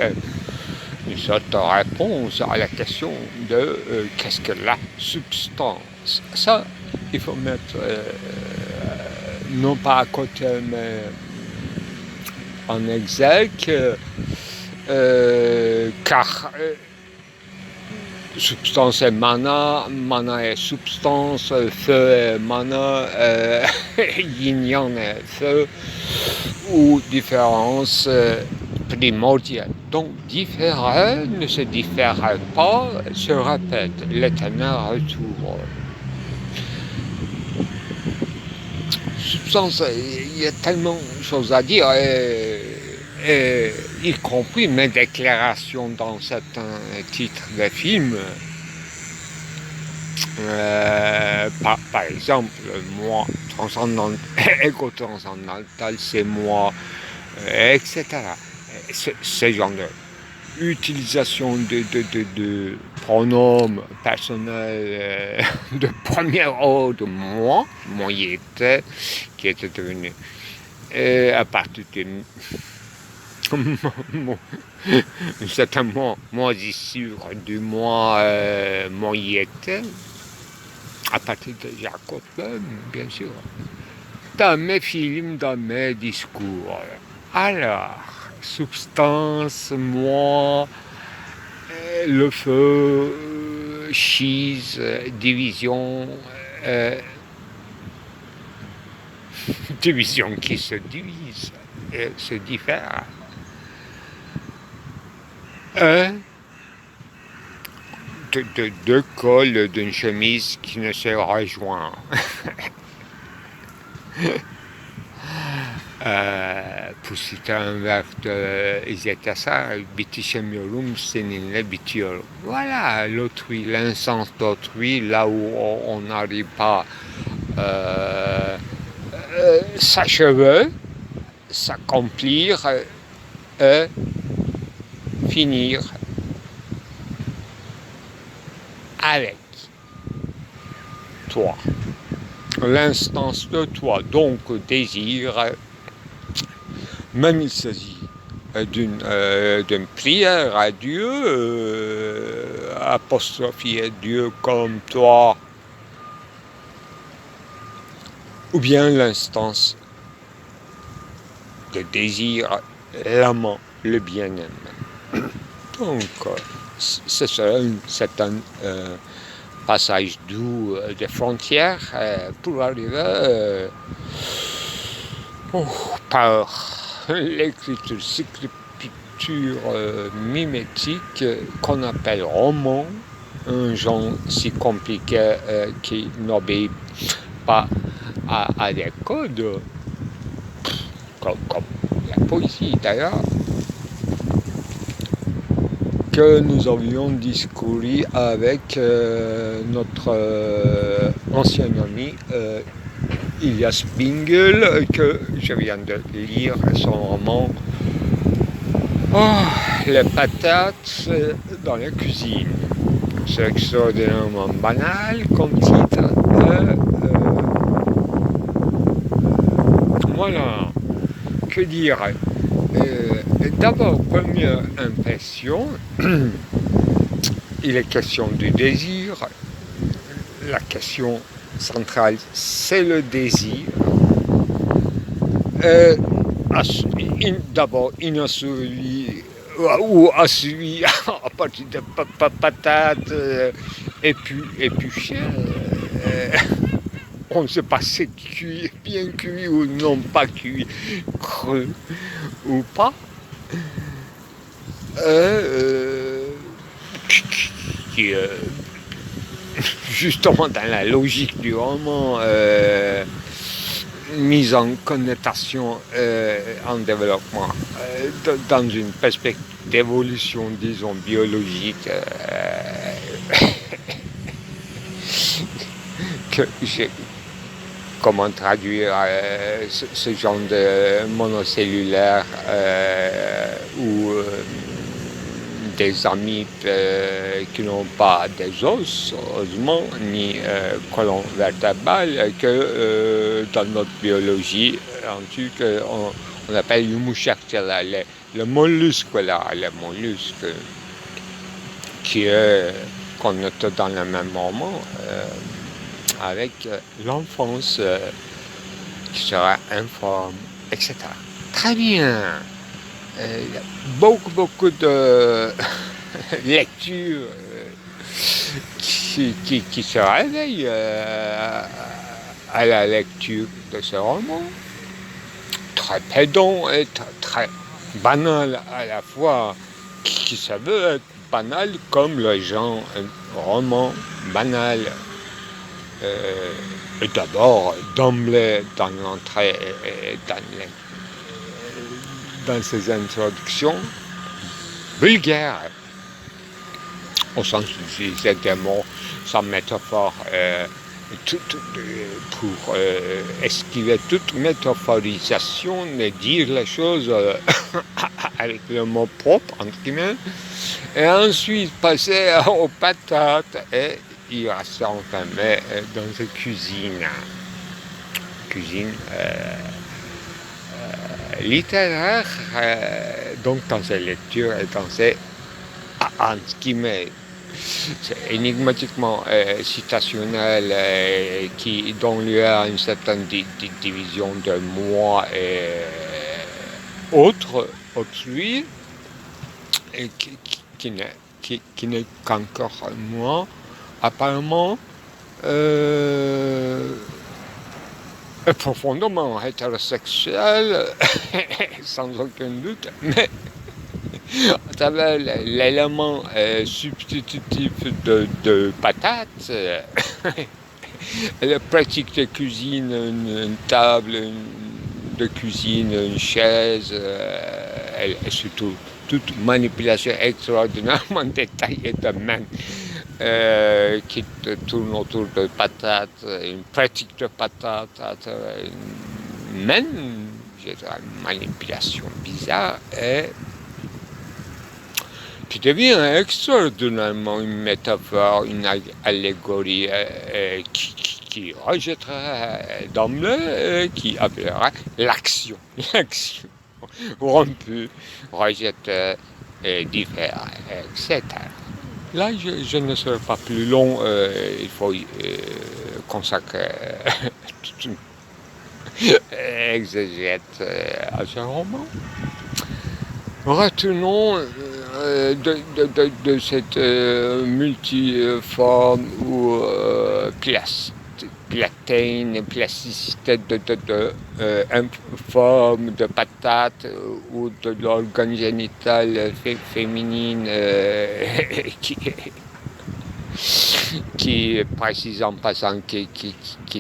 une sorte de réponse à la question de qu'est-ce que la substance. Ça, il faut mettre non pas à côté, mais en exergue, car substance est mana, mana est substance, feu est mana, yin-yang est feu, ou différence primordiale. Donc différer ne se diffère pas, se répète, l'éternel retour. Substance, il y a tellement de choses à dire, y compris mes déclarations dans certains titres de films. Par exemple, moi, transcendantal, égo-transcendantal, c'est moi, etc. Ce genre d'utilisation de pronoms personnels de premier ordre, moi, y était, qui était devenu à partir de certainement moisissure du moi y était, à partir de Jacob, bien sûr, dans mes films, dans mes discours. Alors, substance, moi, le feu, schise, division, division qui se divise, se diffère. Deux cols d'une chemise qui ne se rejoignent. Pour citer un verbe de Isiatassa, biticemiorum senine bitior. Voilà, l'autrui, l'insens d'autrui, là où on n'arrive pas s'achever, s'accomplir et finir avec toi, l'instance de toi, donc désir, même il s'agit d'une prière à Dieu, apostrophier Dieu comme toi, ou bien l'instance de désir, l'amant, le bien-aimé. Donc, ce sera un certain passage doux des frontières pour arriver par l'écriture mimétique qu'on appelle roman, un genre si compliqué qui n'obéit pas à des codes, comme la poésie d'ailleurs, que nous avions discouru avec notre ancien ami Ilias Bingel, que je viens de lire son roman Les patates dans la cuisine. C'est extraordinairement banal comme titre. Voilà, que dire? D'abord, première impression, il est question du désir. La question centrale, c'est le désir. D'abord, inassouvi ou assouvi à partir de patates épluchées. On ne sait pas si c'est cuit, bien cuit ou non pas cuit, cru ou pas. Justement dans la logique du roman, mise en connotation en développement dans une perspective d'évolution, disons, biologique que j'ai comment traduire ce genre de monocellulaire ou des amibes qui n'ont pas des os, heureusement, ni colonne vertébrale, que dans notre biologie, en tout cas, on appelle le mollusque là, le mollusque qui est connoté dans le même moment avec l'enfance qui sera informe, etc. Très bien. Il y a beaucoup de lectures qui se réveillent à la lecture de ce roman. Très pédant et très banal à la fois, qui se veut être banal comme le genre roman banal. Et d'abord, d'emblée, dans l'entrée, dans ces introductions, vulgaires, au sens d'utiliser des mots sans métaphore, pour esquiver toute métaphorisation, et dire les choses avec le mot propre, entre guillemets, et ensuite passer aux patates et il va s'enfermer dans cette cuisine littéraire, donc dans ses lectures et dans ses c'est énigmatiquement citationnel qui donne lieu à une certaine division de moi et autrui, et qui n'est qu'encore moi, apparemment profondément hétérosexuel, sans aucun doute, mais à travers l'élément substitutif de patates, la pratique de cuisine, une table de cuisine, une chaise, et surtout toute manipulation extraordinairement détaillée de main qui tourne autour de patates, une pratique de patates à travers une main, une manipulation bizarre et qui devient extraordinairement une métaphore, une allégorie qui rejettera d'emblée, qui appellera l'action rompue, rejetée, différée, etc. Là, je ne serai pas plus long, il faut consacrer toute une exégète à ce roman. Retenons de cette multiforme ou plasticité de forme de patate ou de l'organe génital féminine qui précise en passant qui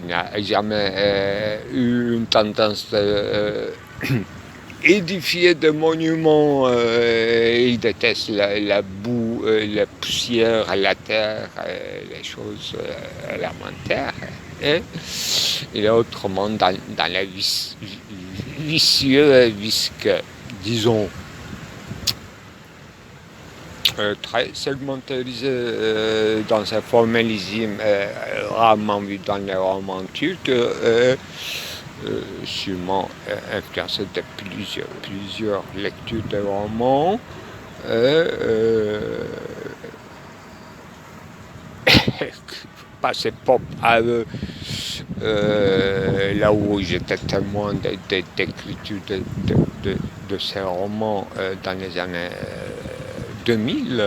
n'a jamais eu une tendance édifier des monuments, il déteste la boue, la poussière, la terre, les choses élémentaires. Et il est autrement dans la vicieux, visque, disons, très segmentarisé dans sa formalisme, rarement vu dans les romans turcs. Sûrement influencé de plusieurs lectures de romans. Passer pop à eux, là où j'étais témoin d'écriture de ces romans dans les années 2000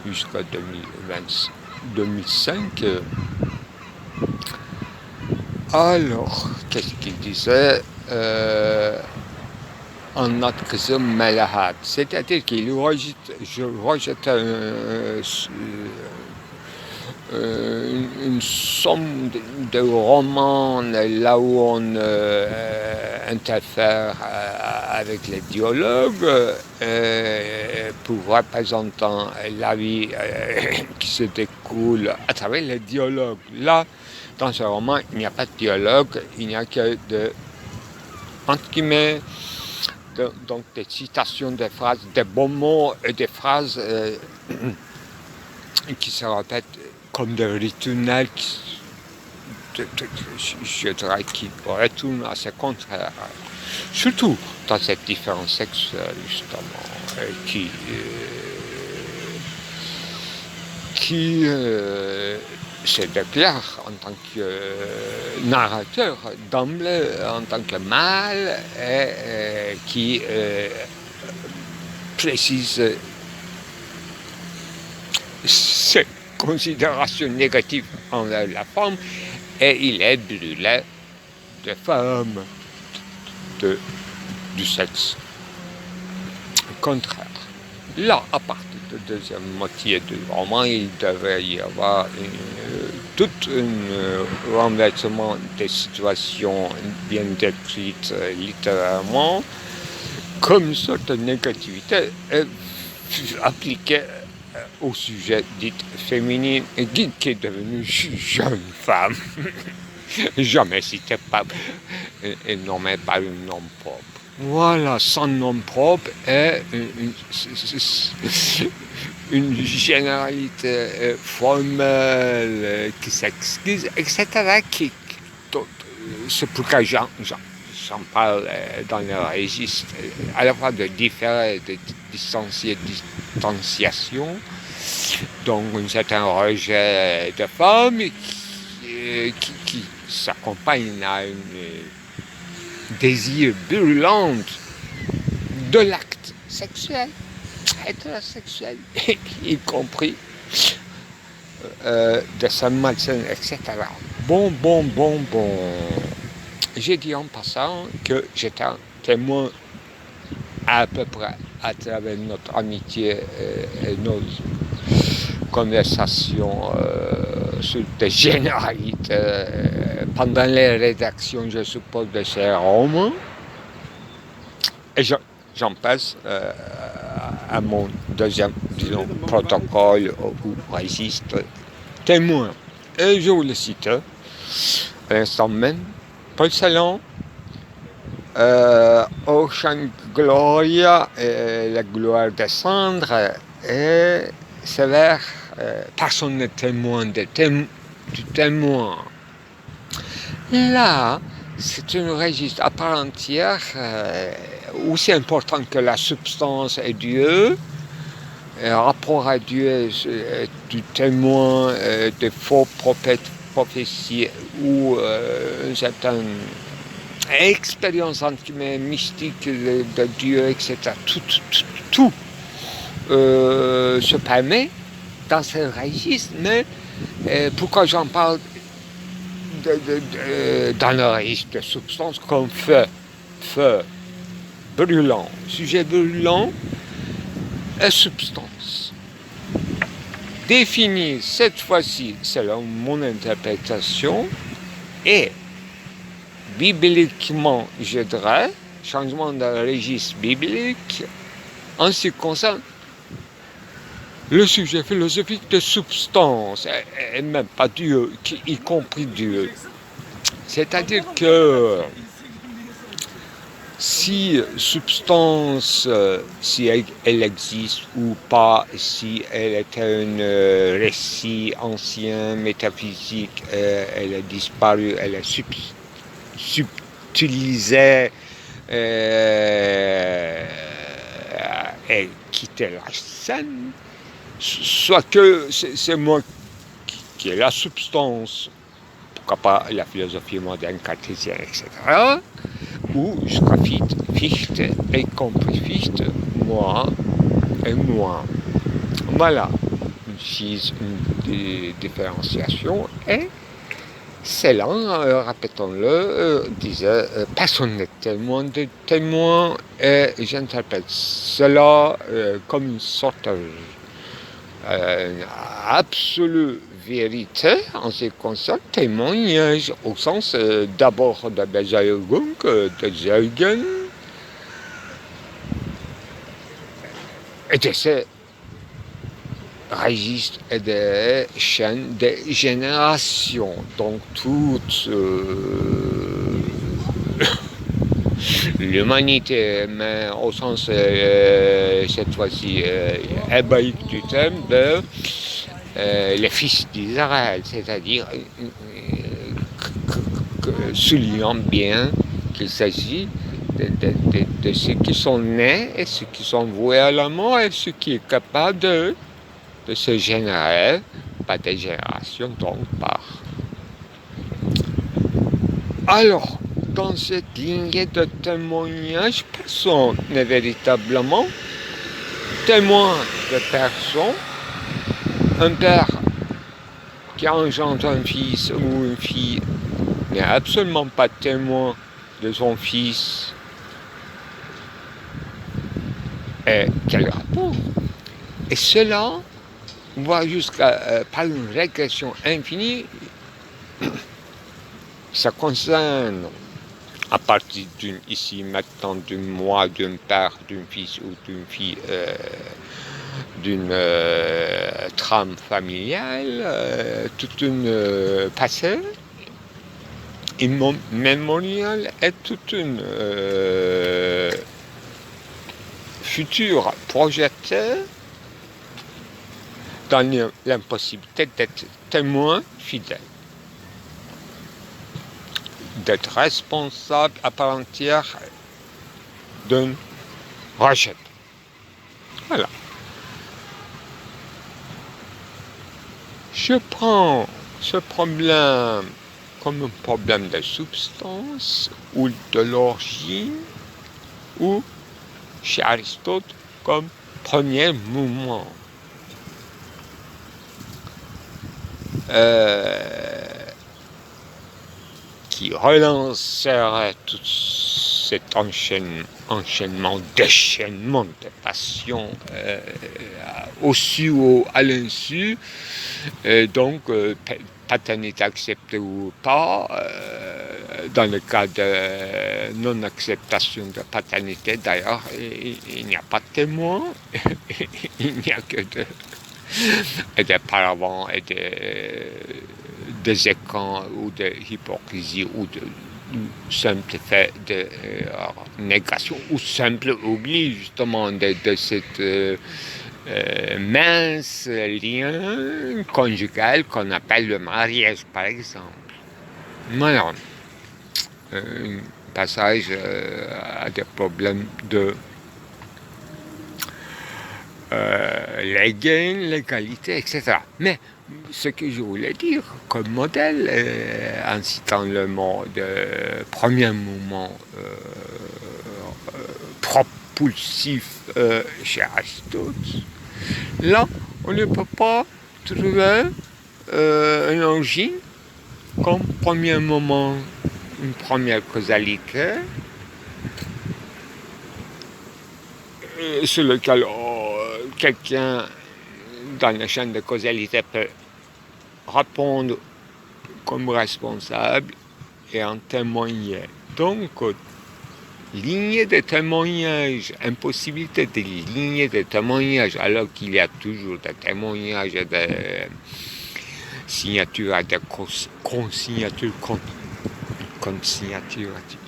jusqu'à 2005. Alors, qu'est-ce qu'il disait en notre kızım Melahat, c'est-à-dire qu'il rejette une somme de romans là où on interfère avec les dialogues pour représenter la vie qui se découle à travers les dialogues. Là, dans ce roman, il n'y a pas de dialogue, il n'y a que entre guillemets, donc des citations, des phrases, des bons mots et des phrases qui se répètent comme des ritournelles je dirais qui retournent à ce contraire. Surtout dans cette différence sexuelle, justement, qui se déclare en tant que narrateur d'emblée, en tant que mâle, et qui précise ses considérations négatives envers la femme, et il est brûlé de femmes du sexe contraire. Là, à partir de la deuxième moitié du roman, il devrait y avoir tout un renversement des situations bien décrites littéralement, comme une sorte de négativité appliquée au sujet dit féminin et qui est devenu jeune femme. Jamais cité par et nommé par un nom propre. Voilà, son nom propre est une généralité formelle qui s'excuse, etc. C'est pourquoi j'en parle dans le registre à la fois de différer, de distanciation, donc un certain rejet de femmes qui s'accompagne à un désir brûlant de l'acte sexuel, hétérosexuel, y compris de sa malsaine, etc. Bon. J'ai dit en passant que j'étais un témoin à peu près à travers notre amitié et nos conversations sur des généralités pendant les rédactions, je suppose, de ces romans. Et j'en passe à mon deuxième, disons, protocole ou registre témoin. Et je vous le cite à l'instant même. Paul Celan, Ocean Gloria, la gloire descendre, et sévère, personne n'est témoin du témoin. Là, c'est un registre à part entière aussi important que la substance est Dieu, rapport à Dieu du témoin, des faux prophètes, prophéties ou une certaine expérience mystique de Dieu, etc. Tout se permet dans ce registre, mais pourquoi j'en parle dans le registre de substance comme feu brûlant, sujet brûlant et substance. Définir cette fois-ci, selon mon interprétation, et bibliquement, je dirais, changement de registre biblique, en ce qui concerne le sujet philosophique de substance, et même pas Dieu, y compris Dieu. C'est-à-dire que si substance, si elle existe ou pas, si elle est un récit ancien, métaphysique, elle a disparu, elle est subtilisée et quitté la scène, soit que c'est moi qui ai la substance, pourquoi pas la philosophie moderne cartésienne, etc., ou jusqu'à Fichte, y compris Fichte, moi et moi. Voilà, une différenciation, et Celan, répétons-le, disait personne n'est témoin de témoin, et j'interprète cela comme une sorte absolue vérité en ce qui concerne témoignage, au sens d'abord de Beziehung, de Zeugen, et de ce registre et de chaîne de génération. Donc toute l'humanité, mais au sens cette fois-ci hébraïque du terme, de les fils d'Israël, c'est-à-dire soulignant bien qu'il s'agit de ceux qui sont nés et ceux qui sont voués à la mort et ceux qui sont capables de se générer, pas des générations donc par. Alors, dans cette lignée de témoignage, personne n'est véritablement témoin de personne. Un père qui engendre un fils ou une fille n'est absolument pas témoin de son fils. Et quel rapport? Et cela va jusqu'à par une régression infinie. Ça concerne à partir ici maintenant d'un moi, d'un père, d'un fils ou d'une fille, d'une trame familiale, toute une passée, une mémoriale et toute une future projetée dans l'impossibilité d'être témoin fidèle, d'être responsable à part entière d'une rachète. Voilà. Je prends ce problème comme un problème de substance ou de l'origine, ou chez Aristote comme premier mouvement. Qui relancerait tout cet enchaînement, déchaînement de passions au su ou à l'insu, donc paternité acceptée ou pas, dans le cas de non-acceptation de paternité d'ailleurs, il n'y a pas de témoin, il n'y a que des paravents et des écrans ou de hypocrisie ou de simple fait de négation ou simple oubli justement de cette mince lien conjugal qu'on appelle le mariage par exemple. Voilà. Un passage à des problèmes de l'égalité, etc. Mais ce que je voulais dire comme modèle, en citant le mot de premier mouvement propulsif chez Aristote, là, on ne peut pas trouver une origine comme premier moment, une première causalité, sur lequel quelqu'un dans la chaîne de causalité peut répondre comme responsable et en témoigner. Donc, lignée de témoignages, impossibilité de lignée de témoignages, alors qu'il y a toujours des témoignages et des signatures et des consignatures,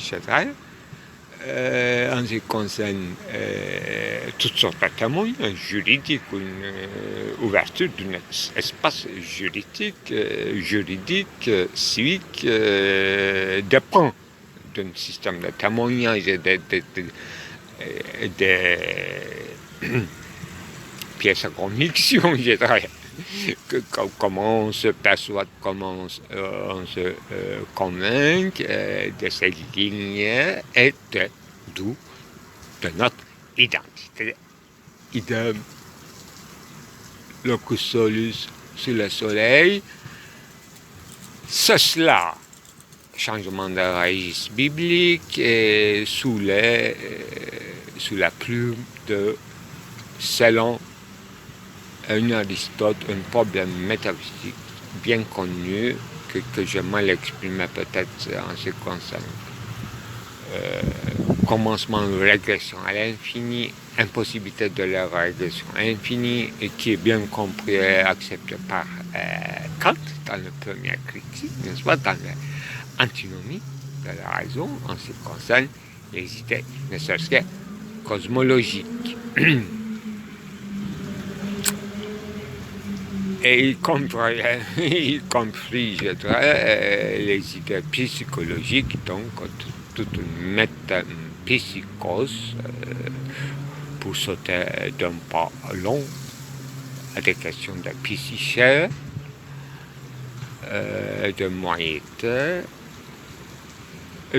etc. En ce qui concerne toutes sortes de témoignages juridiques, une ouverture d'un espace juridique, civique, dépend d'un système de témoignage et de pièces à conviction, je dirais. Comment on se perçoit, comment on se convainc de cette lignée et d'où de notre identité. Idem locus solus sur le soleil. Cela, changement de registre biblique et sous la plume de selon un Aristote, un problème métaphysique bien connu que je mal exprimé peut-être en ce qui concerne commencement de régression à l'infini, impossibilité de la régression à l'infini, et qui est bien compris et accepté par Kant dans le premier critique, n'est-ce pas, dans l'antinomie de la raison en ce qui concerne les idées, ne serait-ce que cosmologiques. Et y compris, je dirais, les idées psychologiques, donc toute une métapsychose pour sauter d'un pas long à des questions de psyché, de moyenneté,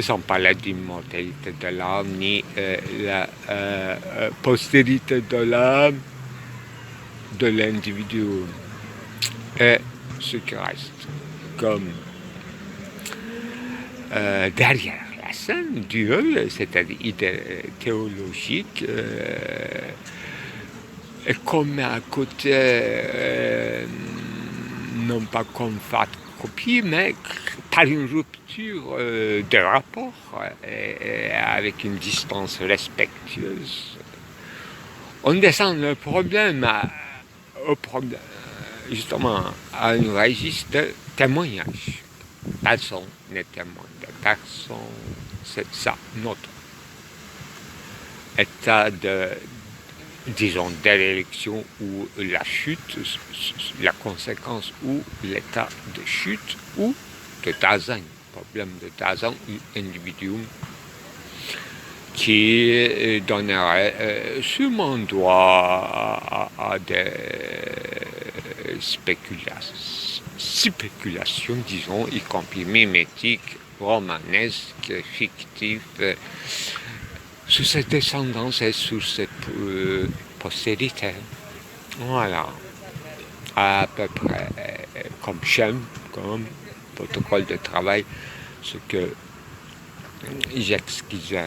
sans parler d'immortalité de l'âme, ni la postérité de l'âme de l'individu. Et ce qui reste comme derrière la scène, Dieu, c'est-à-dire idée théologique, et comme à côté, non pas comme copie, mais par une rupture de rapport, avec une distance respectueuse. On descend le problème au problème, justement, à un registre de témoignage. Personne n'est témoin de personne, c'est ça, notre état de, disons, d'élection ou la chute, la conséquence ou l'état de chute ou de Dasein, problème de Dasein ou individuum qui donnerait sûrement droit à des spéculations, disons, y compris mimétiques, romanesques, fictives, sur cette descendance et sur cette postérité. Voilà, à peu près comme schéma, comme protocole de travail, ce que j'excusais.